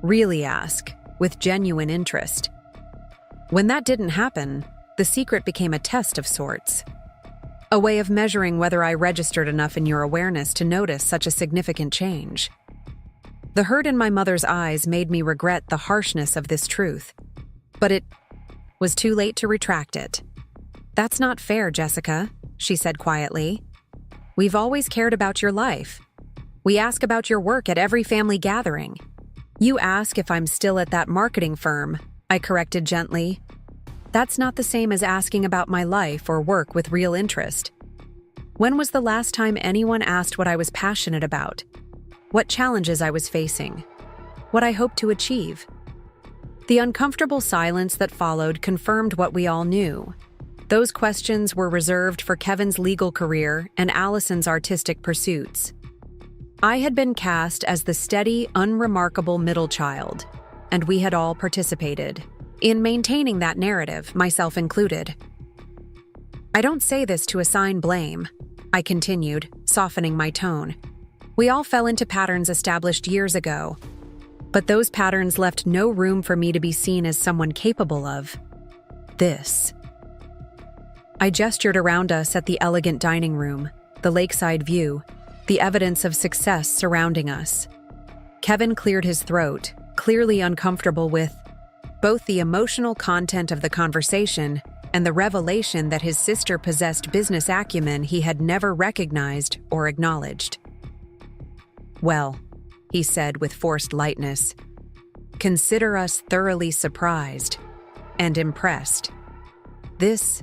Really ask, with genuine interest. When that didn't happen, the secret became a test of sorts. A way of measuring whether I registered enough in your awareness to notice such a significant change. The hurt in my mother's eyes made me regret the harshness of this truth. But it was too late to retract it. That's not fair, Jessica, she said quietly. We've always cared about your life. We ask about your work at every family gathering. You ask if I'm still at that marketing firm, I corrected gently. That's not the same as asking about my life or work with real interest. When was the last time anyone asked what I was passionate about? What challenges I was facing? What I hoped to achieve? The uncomfortable silence that followed confirmed what we all knew. Those questions were reserved for Kevin's legal career and Allison's artistic pursuits. I had been cast as the steady, unremarkable middle child, and we had all participated in maintaining that narrative, myself included. I don't say this to assign blame, I continued, softening my tone. We all fell into patterns established years ago, but those patterns left no room for me to be seen as someone capable of this. I gestured around us at the elegant dining room, the lakeside view, the evidence of success surrounding us. Kevin cleared his throat, clearly uncomfortable with both the emotional content of the conversation and the revelation that his sister possessed business acumen he had never recognized or acknowledged. Well, he said with forced lightness, consider us thoroughly surprised and impressed. This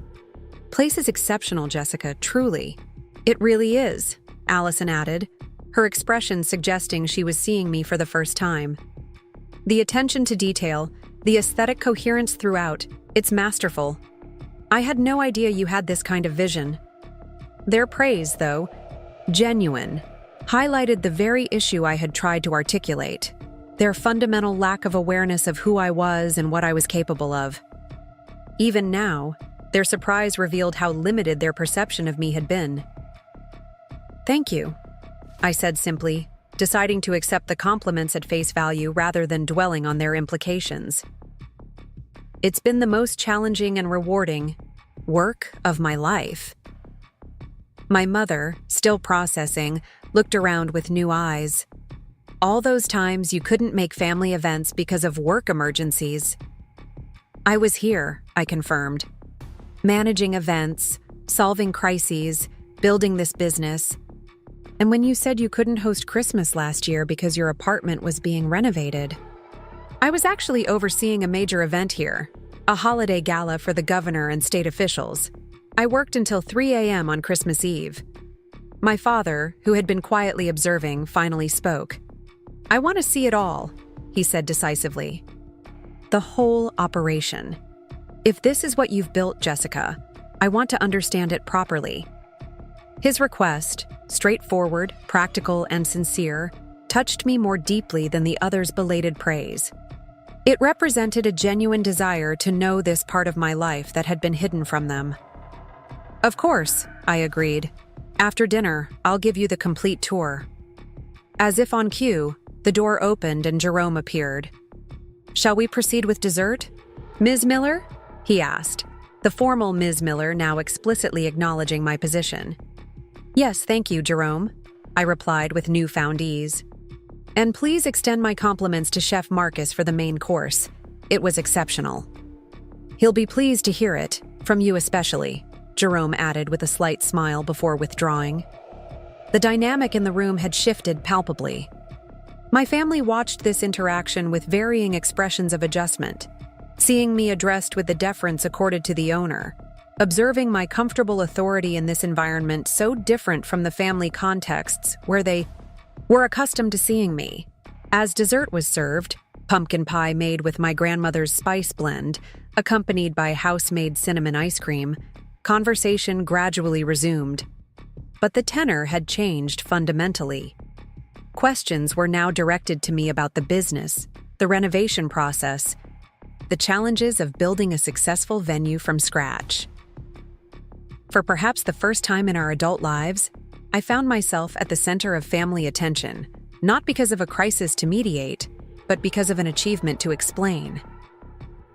place is exceptional, Jessica, truly. It really is, Allison added, her expression suggesting she was seeing me for the first time. The attention to detail, the aesthetic coherence throughout, it's masterful. I had no idea you had this kind of vision. Their praise, though, genuine, highlighted the very issue I had tried to articulate, their fundamental lack of awareness of who I was and what I was capable of. Even now, their surprise revealed how limited their perception of me had been. Thank you, I said simply, deciding to accept the compliments at face value rather than dwelling on their implications. It's been the most challenging and rewarding work of my life. My mother, still processing, looked around with new eyes. All those times you couldn't make family events because of work emergencies. I was here, I confirmed. Managing events, solving crises, building this business. And when you said you couldn't host Christmas last year because your apartment was being renovated, I was actually overseeing a major event here, a holiday gala for the governor and state officials. I worked until 3 a.m. on Christmas Eve. My father, who had been quietly observing, finally spoke. I want to see it all, he said decisively. The whole operation. If this is what you've built, Jessica, I want to understand it properly. His request, straightforward, practical, and sincere, touched me more deeply than the others' belated praise. It represented a genuine desire to know this part of my life that had been hidden from them. Of course, I agreed. After dinner, I'll give you the complete tour. As if on cue, the door opened and Jerome appeared. Shall we proceed with dessert? Ms. Miller? he asked, the formal Ms. Miller now explicitly acknowledging my position. Yes, thank you, Jerome, I replied with newfound ease. And please extend my compliments to Chef Marcus for the main course. It was exceptional. He'll be pleased to hear it, from you especially, Jerome added with a slight smile before withdrawing. The dynamic in the room had shifted palpably. My family watched this interaction with varying expressions of adjustment, seeing me addressed with the deference accorded to the owner, observing my comfortable authority in this environment so different from the family contexts where they were accustomed to seeing me. As dessert was served, pumpkin pie made with my grandmother's spice blend, accompanied by house-made cinnamon ice cream, conversation gradually resumed. But the tenor had changed fundamentally. Questions were now directed to me about the business, the renovation process, the challenges of building a successful venue from scratch. For perhaps the first time in our adult lives, I found myself at the center of family attention, not because of a crisis to mediate, but because of an achievement to explain.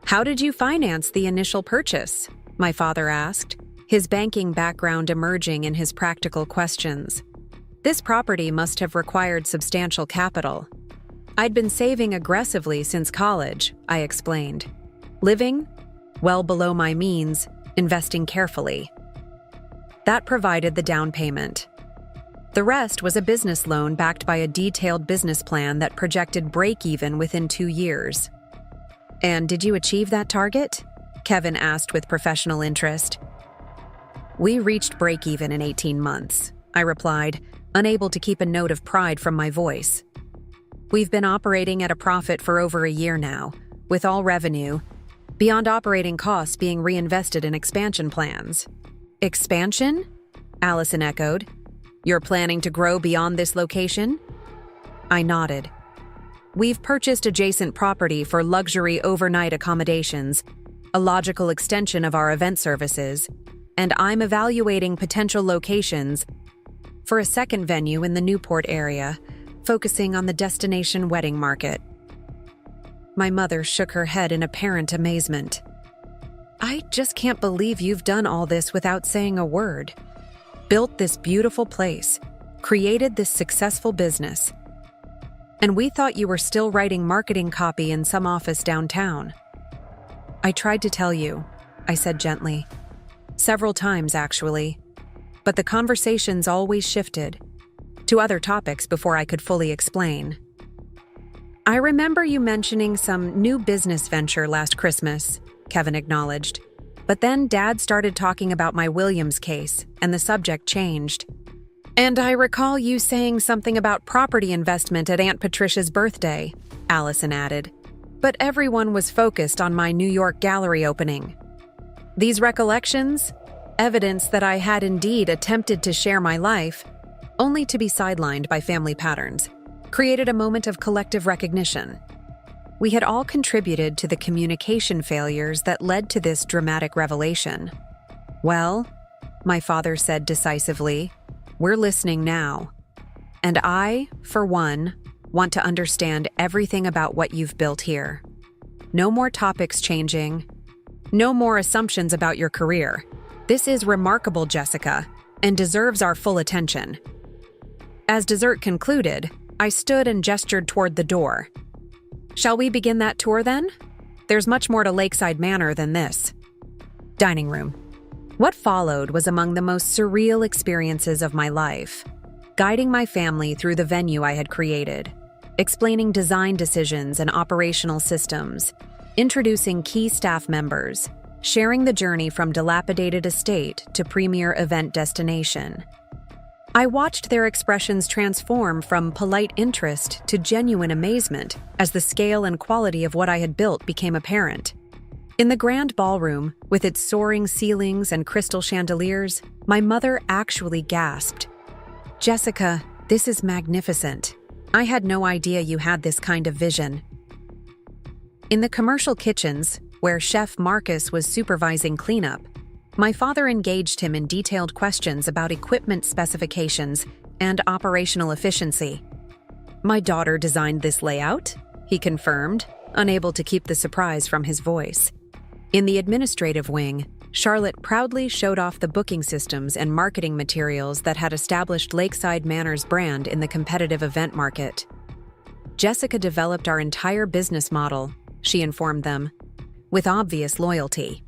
How did you finance the initial purchase? My father asked, his banking background emerging in his practical questions. This property must have required substantial capital. I'd been saving aggressively since college, I explained. Living well below my means, investing carefully. That provided the down payment. The rest was a business loan backed by a detailed business plan that projected break-even within 2 years. And did you achieve that target? Kevin asked with professional interest. We reached break-even in 18 months, I replied, unable to keep a note of pride from my voice. We've been operating at a profit for over a year now, with all revenue, beyond operating costs being reinvested in expansion plans. Expansion? Allison echoed. You're planning to grow beyond this location? I nodded. We've purchased adjacent property for luxury overnight accommodations, a logical extension of our event services, and I'm evaluating potential locations for a second venue in the Newport area, focusing on the destination wedding market. My mother shook her head in apparent amazement. I just can't believe you've done all this without saying a word. Built this beautiful place, created this successful business. And we thought you were still writing marketing copy in some office downtown. I tried to tell you, I said gently. Several times, actually. But the conversations always shifted to other topics before I could fully explain. I remember you mentioning some new business venture last Christmas, Kevin acknowledged. But then Dad started talking about my Williams case, and the subject changed. And I recall you saying something about property investment at Aunt Patricia's birthday, Allison added. But everyone was focused on my New York gallery opening. These recollections, evidence that I had indeed attempted to share my life, only to be sidelined by family patterns, created a moment of collective recognition. We had all contributed to the communication failures that led to this dramatic revelation. Well, my father said decisively, we're listening now. And I, for one, want to understand everything about what you've built here. No more topics changing. No more assumptions about your career. This is remarkable, Jessica, and deserves our full attention. As dessert concluded, I stood and gestured toward the door. Shall we begin that tour then? There's much more to Lakeside Manor than this. Dining room. What followed was among the most surreal experiences of my life, guiding my family through the venue I had created, explaining design decisions and operational systems, introducing key staff members, sharing the journey from dilapidated estate to premier event destination. I watched their expressions transform from polite interest to genuine amazement as the scale and quality of what I had built became apparent. In the grand ballroom, with its soaring ceilings and crystal chandeliers, my mother actually gasped. Jessica, this is magnificent. I had no idea you had this kind of vision. In the commercial kitchens, where Chef Marcus was supervising cleanup, my father engaged him in detailed questions about equipment specifications and operational efficiency. My daughter designed this layout, he confirmed, unable to keep the surprise from his voice. In the administrative wing, Charlotte proudly showed off the booking systems and marketing materials that had established Lakeside Manor's brand in the competitive event market. Jessica developed our entire business model, she informed them, with obvious loyalty.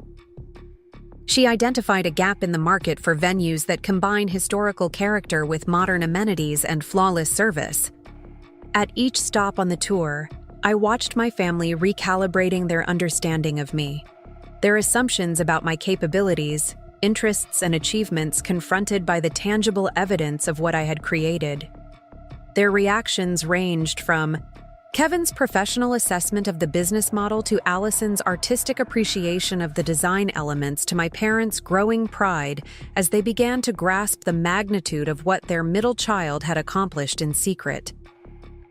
She identified a gap in the market for venues that combine historical character with modern amenities and flawless service. At each stop on the tour, I watched my family recalibrating their understanding of me. Their assumptions about my capabilities, interests, and achievements confronted by the tangible evidence of what I had created. Their reactions ranged from Kevin's professional assessment of the business model to Allison's artistic appreciation of the design elements to my parents' growing pride as they began to grasp the magnitude of what their middle child had accomplished in secret.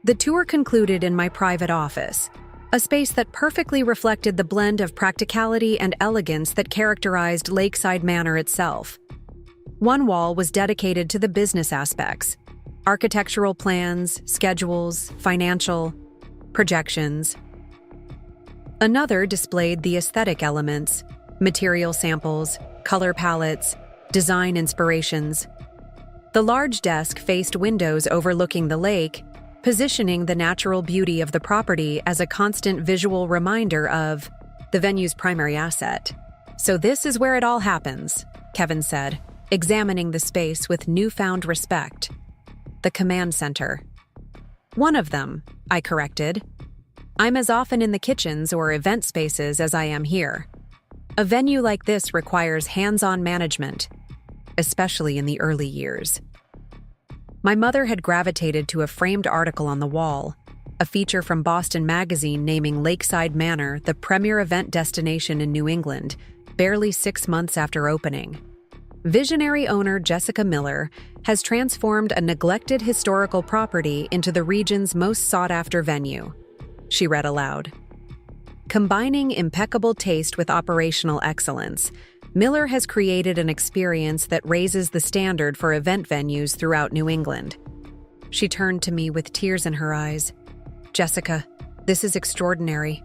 The tour concluded in my private office, a space that perfectly reflected the blend of practicality and elegance that characterized Lakeside Manor itself. One wall was dedicated to the business aspects: architectural plans, schedules, financial projections. Another displayed the aesthetic elements, material samples, color palettes, design inspirations. The large desk faced windows overlooking the lake, positioning the natural beauty of the property as a constant visual reminder of the venue's primary asset. "So this is where it all happens," Kevin said, examining the space with newfound respect. "The command center." "One of them," I corrected. "I'm as often in the kitchens or event spaces as I am here. A venue like this requires hands-on management, especially in the early years." My mother had gravitated to a framed article on the wall, a feature from Boston Magazine naming Lakeside Manor the premier event destination in New England, barely 6 months after opening. Visionary owner Jessica Miller has transformed a neglected historical property into the region's most sought-after venue, she read aloud. Combining impeccable taste with operational excellence, Miller has created an experience that raises the standard for event venues throughout New England. She turned to me with tears in her eyes. "Jessica, this is extraordinary.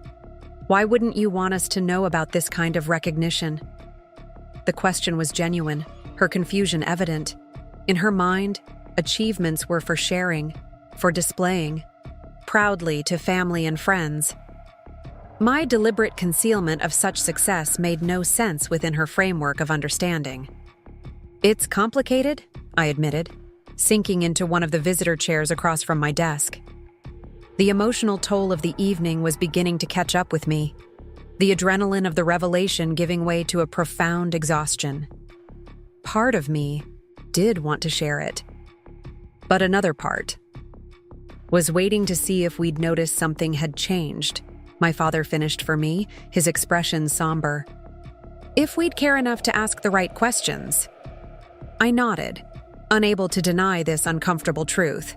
Why wouldn't you want us to know about this kind of recognition?" The question was genuine, her confusion evident. In her mind, achievements were for sharing, for displaying, proudly to family and friends. My deliberate concealment of such success made no sense within her framework of understanding. "It's complicated," I admitted, sinking into one of the visitor chairs across from my desk. The emotional toll of the evening was beginning to catch up with me, the adrenaline of the revelation giving way to a profound exhaustion. Part of me did want to share it, but another part was waiting to see if we'd noticed something had changed. My father finished for me, his expression somber. "If we'd care enough to ask the right questions." I nodded, unable to deny this uncomfortable truth.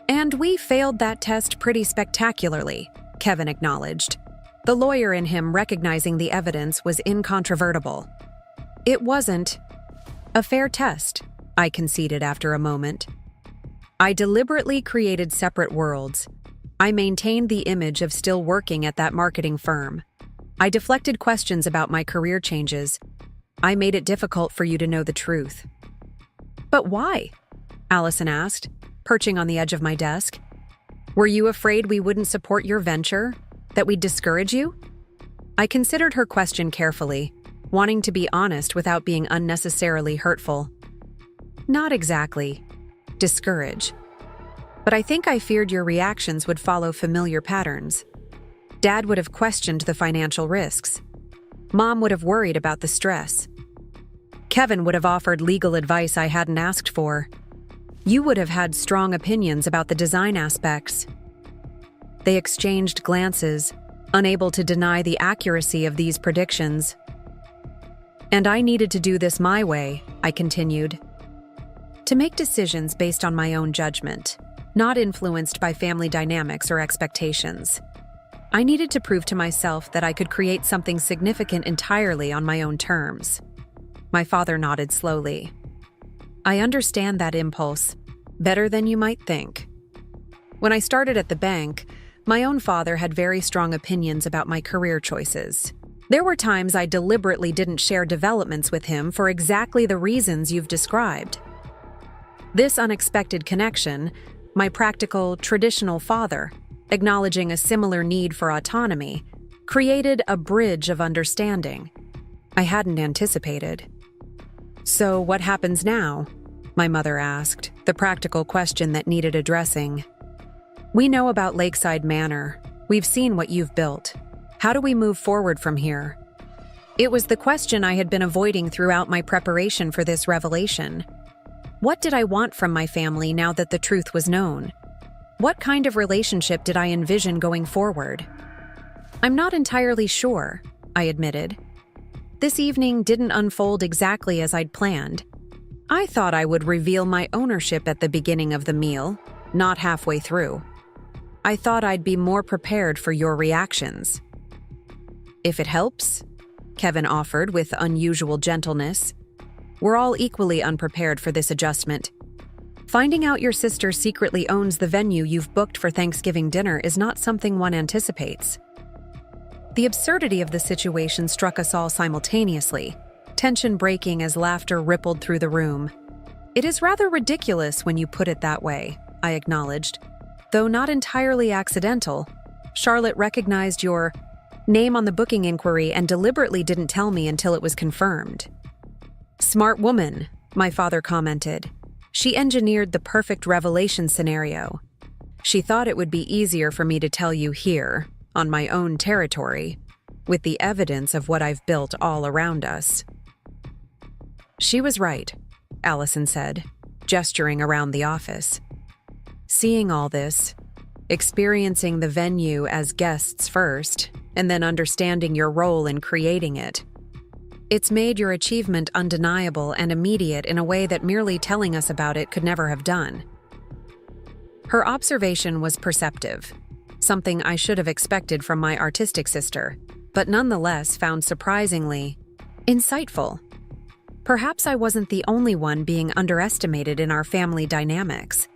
"And we failed that test pretty spectacularly," Kevin acknowledged, the lawyer in him recognizing the evidence was incontrovertible. "It wasn't a fair test," I conceded after a moment. "I deliberately created separate worlds. I maintained the image of still working at that marketing firm. I deflected questions about my career changes. I made it difficult for you to know the truth." "But why?" Allison asked, perching on the edge of my desk. "Were you afraid we wouldn't support your venture? That we'd discourage you?" I considered her question carefully, wanting to be honest without being unnecessarily hurtful. "Not exactly. Discourage. But I think I feared your reactions would follow familiar patterns. Dad would have questioned the financial risks. Mom would have worried about the stress. Kevin would have offered legal advice I hadn't asked for. You would have had strong opinions about the design aspects." They exchanged glances, unable to deny the accuracy of these predictions. "And I needed to do this my way," I continued. "To make decisions based on my own judgment, not influenced by family dynamics or expectations. I needed to prove to myself that I could create something significant entirely on my own terms." My father nodded slowly. "I understand that impulse, better than you might think. When I started at the bank, my own father had very strong opinions about my career choices. There were times I deliberately didn't share developments with him for exactly the reasons you've described. This unexpected connection, my practical, traditional father, acknowledging a similar need for autonomy, created a bridge of understanding I hadn't anticipated. "So what happens now?" my mother asked, the practical question that needed addressing. "We know about Lakeside Manor. We've seen what you've built. How do we move forward from here?" It was the question I had been avoiding throughout my preparation for this revelation. What did I want from my family now that the truth was known? What kind of relationship did I envision going forward? "I'm not entirely sure," I admitted. "This evening didn't unfold exactly as I'd planned. I thought I would reveal my ownership at the beginning of the meal, not halfway through. I thought I'd be more prepared for your reactions." "If it helps," Kevin offered with unusual gentleness. "We're all equally unprepared for this adjustment. Finding out your sister secretly owns the venue you've booked for Thanksgiving dinner is not something one anticipates." The absurdity of the situation struck us all simultaneously, tension breaking as laughter rippled through the room. "It is rather ridiculous when you put it that way," I acknowledged. "Though not entirely accidental. Charlotte recognized your name on the booking inquiry and deliberately didn't tell me until it was confirmed." "Smart woman," my father commented. "She engineered the perfect revelation scenario. She thought it would be easier for me to tell you here, on my own territory, with the evidence of what I've built all around us." "She was right," Allison said, gesturing around the office. "Seeing all this, experiencing the venue as guests first, and then understanding your role in creating it, it's made your achievement undeniable and immediate in a way that merely telling us about it could never have done." Her observation was perceptive, something I should have expected from my artistic sister, but nonetheless found surprisingly insightful. Perhaps I wasn't the only one being underestimated in our family dynamics.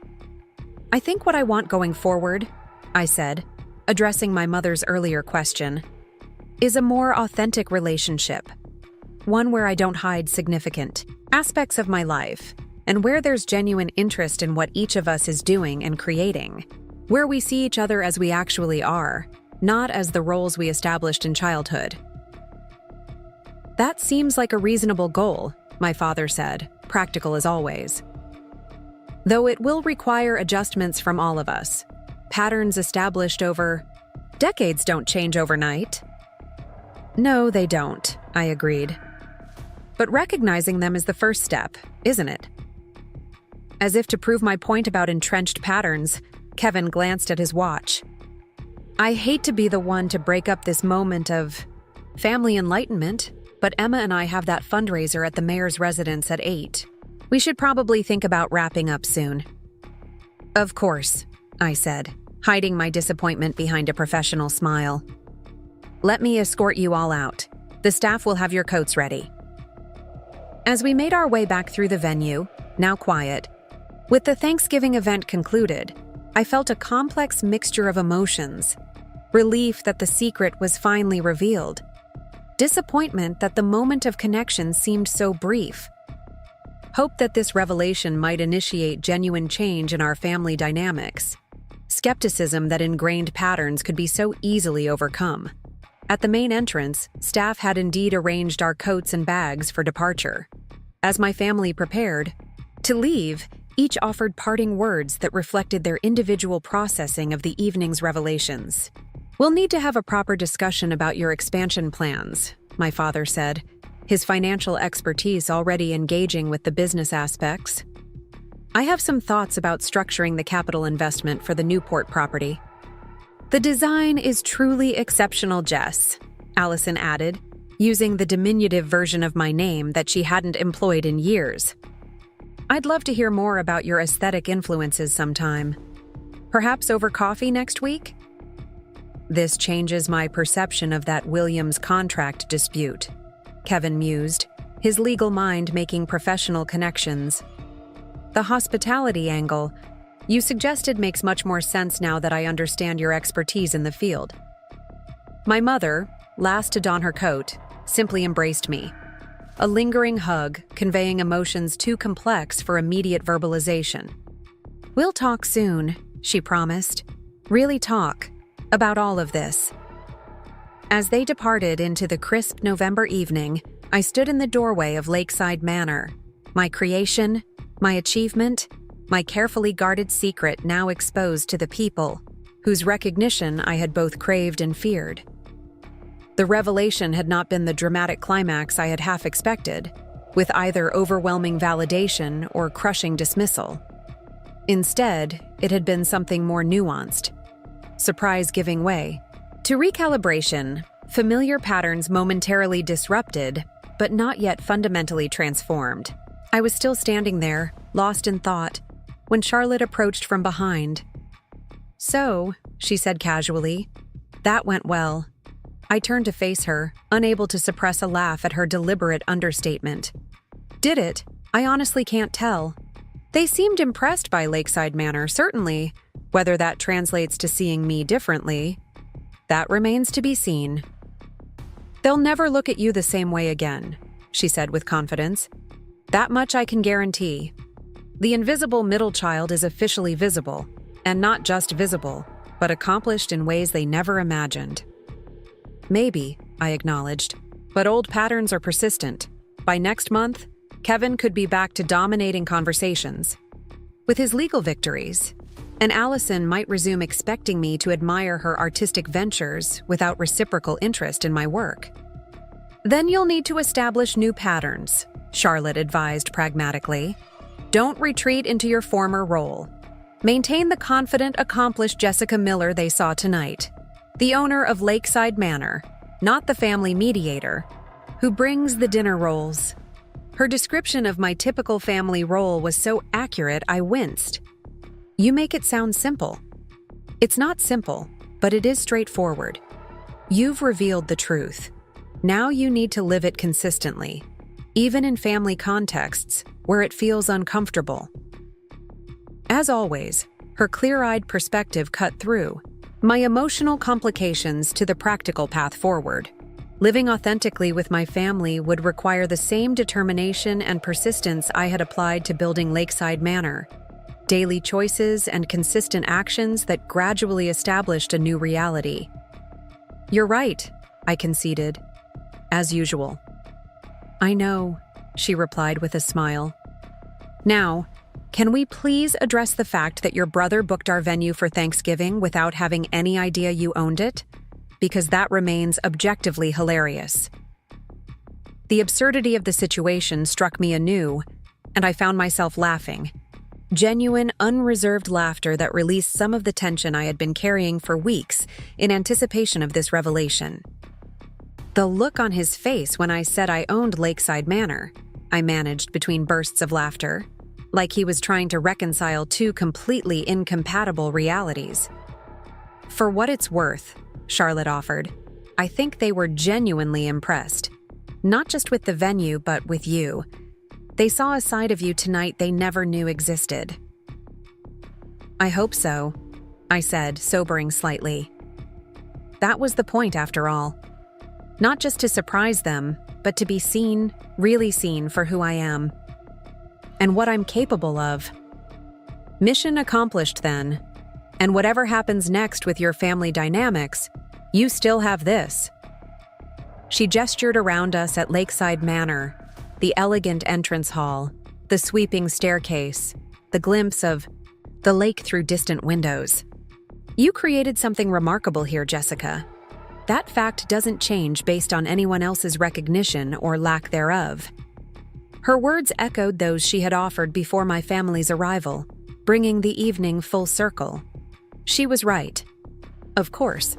"I think what I want going forward," I said, addressing my mother's earlier question, "is a more authentic relationship. One where I don't hide significant aspects of my life, and where there's genuine interest in what each of us is doing and creating. Where we see each other as we actually are, not as the roles we established in childhood." "That seems like a reasonable goal," my father said, practical as always. "Though it will require adjustments from all of us. Patterns established over decades don't change overnight." "No, they don't," I agreed. "But recognizing them is the first step, isn't it?" As if to prove my point about entrenched patterns, Kevin glanced at his watch. "I hate to be the one to break up this moment of family enlightenment, but Emma and I have that fundraiser at the mayor's residence at 8. We should probably think about wrapping up soon." "Of course," I said, hiding my disappointment behind a professional smile. "Let me escort you all out. The staff will have your coats ready." As we made our way back through the venue, now quiet, with the Thanksgiving event concluded, I felt a complex mixture of emotions. Relief that the secret was finally revealed. Disappointment that the moment of connection seemed so brief. Hope that this revelation might initiate genuine change in our family dynamics. Skepticism that ingrained patterns could be so easily overcome. At the main entrance, staff had indeed arranged our coats and bags for departure. As my family prepared to leave, each offered parting words that reflected their individual processing of the evening's revelations. "We'll need to have a proper discussion about your expansion plans," my father said, his financial expertise already engaging with the business aspects. "I have some thoughts about structuring the capital investment for the Newport property." "The design is truly exceptional, Jess," Allison added, using the diminutive version of my name that she hadn't employed in years. "I'd love to hear more about your aesthetic influences sometime. Perhaps over coffee next week?" "This changes my perception of that Williams contract dispute," Kevin mused, his legal mind making professional connections. "The hospitality angle you suggested makes much more sense now that I understand your expertise in the field." My mother, last to don her coat, simply embraced me. A lingering hug, conveying emotions too complex for immediate verbalization. "We'll talk soon," she promised. "Really talk. About all of this." As they departed into the crisp November evening, I stood in the doorway of Lakeside Manor. My creation, my achievement, my carefully guarded secret now exposed to the people, whose recognition I had both craved and feared. The revelation had not been the dramatic climax I had half expected, with either overwhelming validation or crushing dismissal. Instead, it had been something more nuanced. Surprise giving way. To recalibration, familiar patterns momentarily disrupted, but not yet fundamentally transformed. I was still standing there, lost in thought, when Charlotte approached from behind. "So," she said casually, "that went well." I turned to face her, unable to suppress a laugh at her deliberate understatement. "Did it? I honestly can't tell. They seemed impressed by Lakeside Manor, certainly. Whether that translates to seeing me differently, that remains to be seen." "They'll never look at you the same way again," she said with confidence. "That much I can guarantee. The invisible middle child is officially visible, and not just visible, but accomplished in ways they never imagined." "Maybe," I acknowledged, "but old patterns are persistent. By next month, Kevin could be back to dominating conversations. With his legal victories, and Allison might resume expecting me to admire her artistic ventures without reciprocal interest in my work." "Then you'll need to establish new patterns," Charlotte advised pragmatically. "Don't retreat into your former role. Maintain the confident, accomplished Jessica Miller they saw tonight, the owner of Lakeside Manor, not the family mediator, who brings the dinner rolls." Her description of my typical family role was so accurate I winced. "You make it sound simple." "It's not simple, but it is straightforward. You've revealed the truth. Now you need to live it consistently, even in family contexts where it feels uncomfortable." As always, her clear-eyed perspective cut through my emotional complications to the practical path forward. Living authentically with my family would require the same determination and persistence I had applied to building Lakeside Manor. Daily choices and consistent actions that gradually established a new reality. "You're right," I conceded, as usual. "I know," she replied with a smile. "Now, can we please address the fact that your brother booked our venue for Thanksgiving without having any idea you owned it? Because that remains objectively hilarious." The absurdity of the situation struck me anew, and I found myself laughing. Genuine, unreserved laughter that released some of the tension I had been carrying for weeks in anticipation of this revelation. The look on his face when I said I owned Lakeside Manor, I managed between bursts of laughter, like he was trying to reconcile two completely incompatible realities. "For what it's worth," Charlotte offered, "I think they were genuinely impressed. Not just with the venue, but with you. They saw a side of you tonight they never knew existed." "I hope so," I said, sobering slightly. That was the point, after all. Not just to surprise them, but to be seen, really seen for who I am. And what I'm capable of. Mission accomplished then. And whatever happens next with your family dynamics, you still have this. She gestured around us at Lakeside Manor, the elegant entrance hall, the sweeping staircase, the glimpse of the lake through distant windows. "You created something remarkable here, Jessica. That fact doesn't change based on anyone else's recognition or lack thereof." Her words echoed those she had offered before my family's arrival, bringing the evening full circle. She was right. Of course,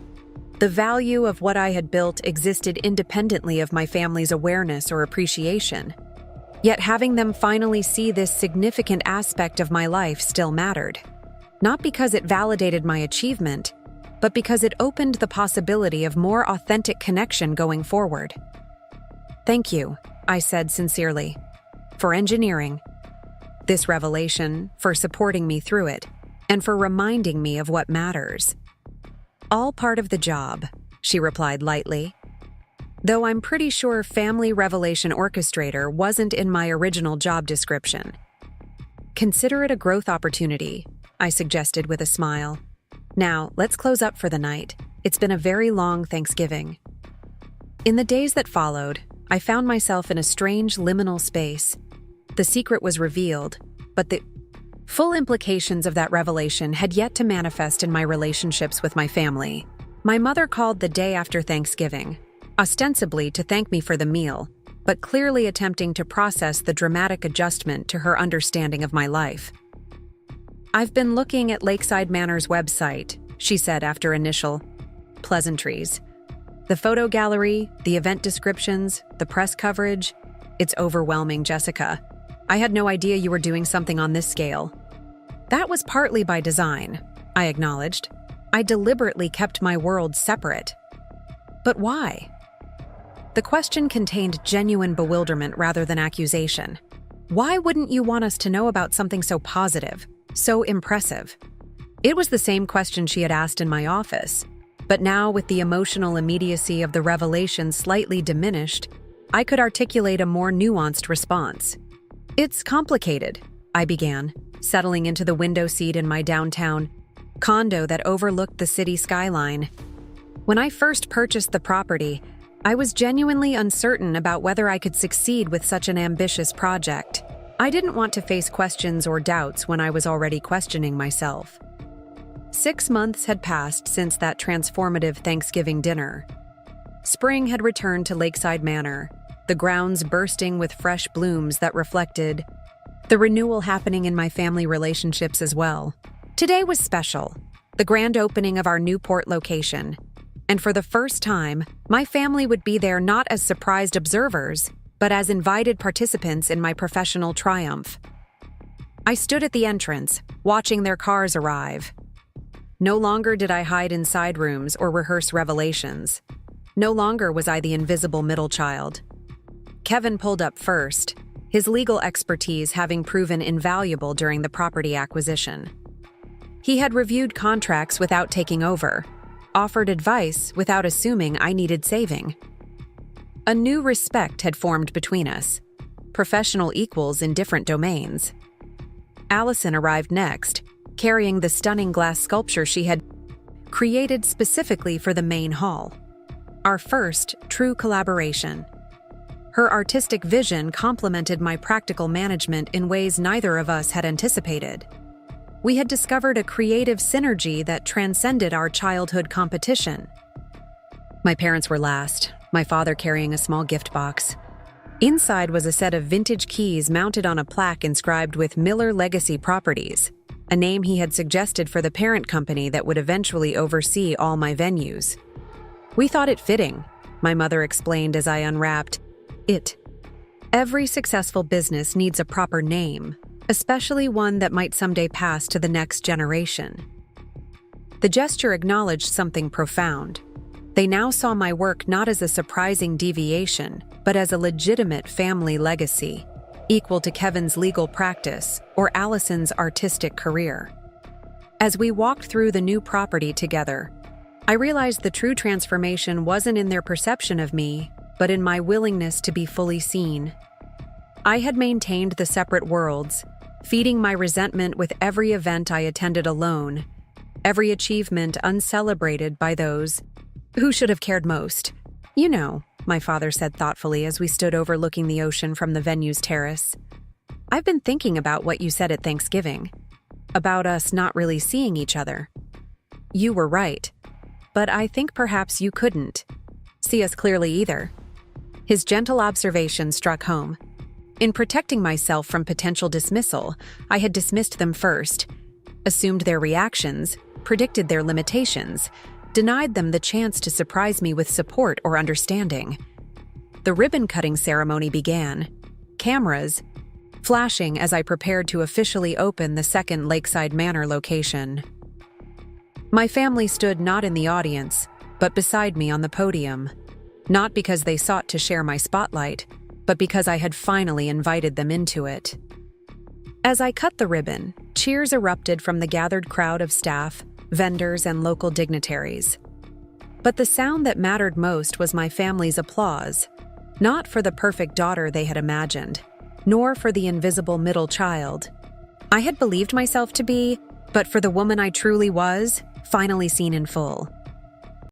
the value of what I had built existed independently of my family's awareness or appreciation. Yet having them finally see this significant aspect of my life still mattered. Not because it validated my achievement, but because it opened the possibility of more authentic connection going forward. "Thank you," I said sincerely, "for engineering this revelation, for supporting me through it, and for reminding me of what matters." "All part of the job," she replied lightly. though I'm pretty sure Family Revelation Orchestrator wasn't in my original job description. Consider it a growth opportunity, I suggested with a smile. Now, let's close up for the night. It's been a very long Thanksgiving. In the days that followed, I found myself in a strange liminal space. The secret was revealed, but the full implications of that revelation had yet to manifest in my relationships with my family. My mother called the day after Thanksgiving, ostensibly to thank me for the meal, but clearly attempting to process the dramatic adjustment to her understanding of my life. "I've been looking at Lakeside Manor's website," she said after initial pleasantries. "The photo gallery, the event descriptions, the press coverage. It's overwhelming, Jessica. I had no idea you were doing something on this scale." "That was partly by design," I acknowledged. "I deliberately kept my world separate." "But why?" The question contained genuine bewilderment rather than accusation. Why wouldn't you want us to know about something so positive, so impressive? It was the same question she had asked in my office, but now with the emotional immediacy of the revelation slightly diminished, I could articulate a more nuanced response. "It's complicated," I began, settling into the window seat in my downtown condo that overlooked the city skyline. "When I first purchased the property, I was genuinely uncertain about whether I could succeed with such an ambitious project. I didn't want to face questions or doubts when I was already questioning myself." 6 months had passed since that transformative Thanksgiving dinner. Spring had returned to Lakeside Manor, the grounds bursting with fresh blooms that reflected the renewal happening in my family relationships as well. Today was special, the grand opening of our Newport location. And for the first time, my family would be there not as surprised observers, but as invited participants in my professional triumph. I stood at the entrance, watching their cars arrive. No longer did I hide in side rooms or rehearse revelations. No longer was I the invisible middle child. Kevin pulled up first, his legal expertise having proven invaluable during the property acquisition. He had reviewed contracts without taking over, offered advice without assuming I needed saving. A new respect had formed between us, professional equals in different domains. Allison arrived next, carrying the stunning glass sculpture she had created specifically for the main hall. Our first true collaboration. Her artistic vision complemented my practical management in ways neither of us had anticipated. We had discovered a creative synergy that transcended our childhood competition. My parents were last, my father carrying a small gift box. Inside was a set of vintage keys mounted on a plaque inscribed with Miller Legacy Properties, a name he had suggested for the parent company that would eventually oversee all my venues. "We thought it fitting," my mother explained as I unwrapped it. "Every successful business needs a proper name, especially one that might someday pass to the next generation." The gesture acknowledged something profound. They now saw my work not as a surprising deviation, but as a legitimate family legacy, equal to Kevin's legal practice or Allison's artistic career. As we walked through the new property together, I realized the true transformation wasn't in their perception of me, but in my willingness to be fully seen. I had maintained the separate worlds, feeding my resentment with every event I attended alone, every achievement uncelebrated by those who should have cared most. "You know," my father said thoughtfully as we stood overlooking the ocean from the venue's terrace, "I've been thinking about what you said at Thanksgiving, about us not really seeing each other. You were right, but I think perhaps you couldn't see us clearly either." His gentle observation struck home. In protecting myself from potential dismissal, I had dismissed them first, assumed their reactions, predicted their limitations, denied them the chance to surprise me with support or understanding. The ribbon-cutting ceremony began, cameras flashing as I prepared to officially open the second Lakeside Manor location. My family stood not in the audience, but beside me on the podium, not because they sought to share my spotlight, but because I had finally invited them into it. As I cut the ribbon, cheers erupted from the gathered crowd of staff, vendors, and local dignitaries. But the sound that mattered most was my family's applause, not for the perfect daughter they had imagined, nor for the invisible middle child I had believed myself to be, but for the woman I truly was, finally seen in full.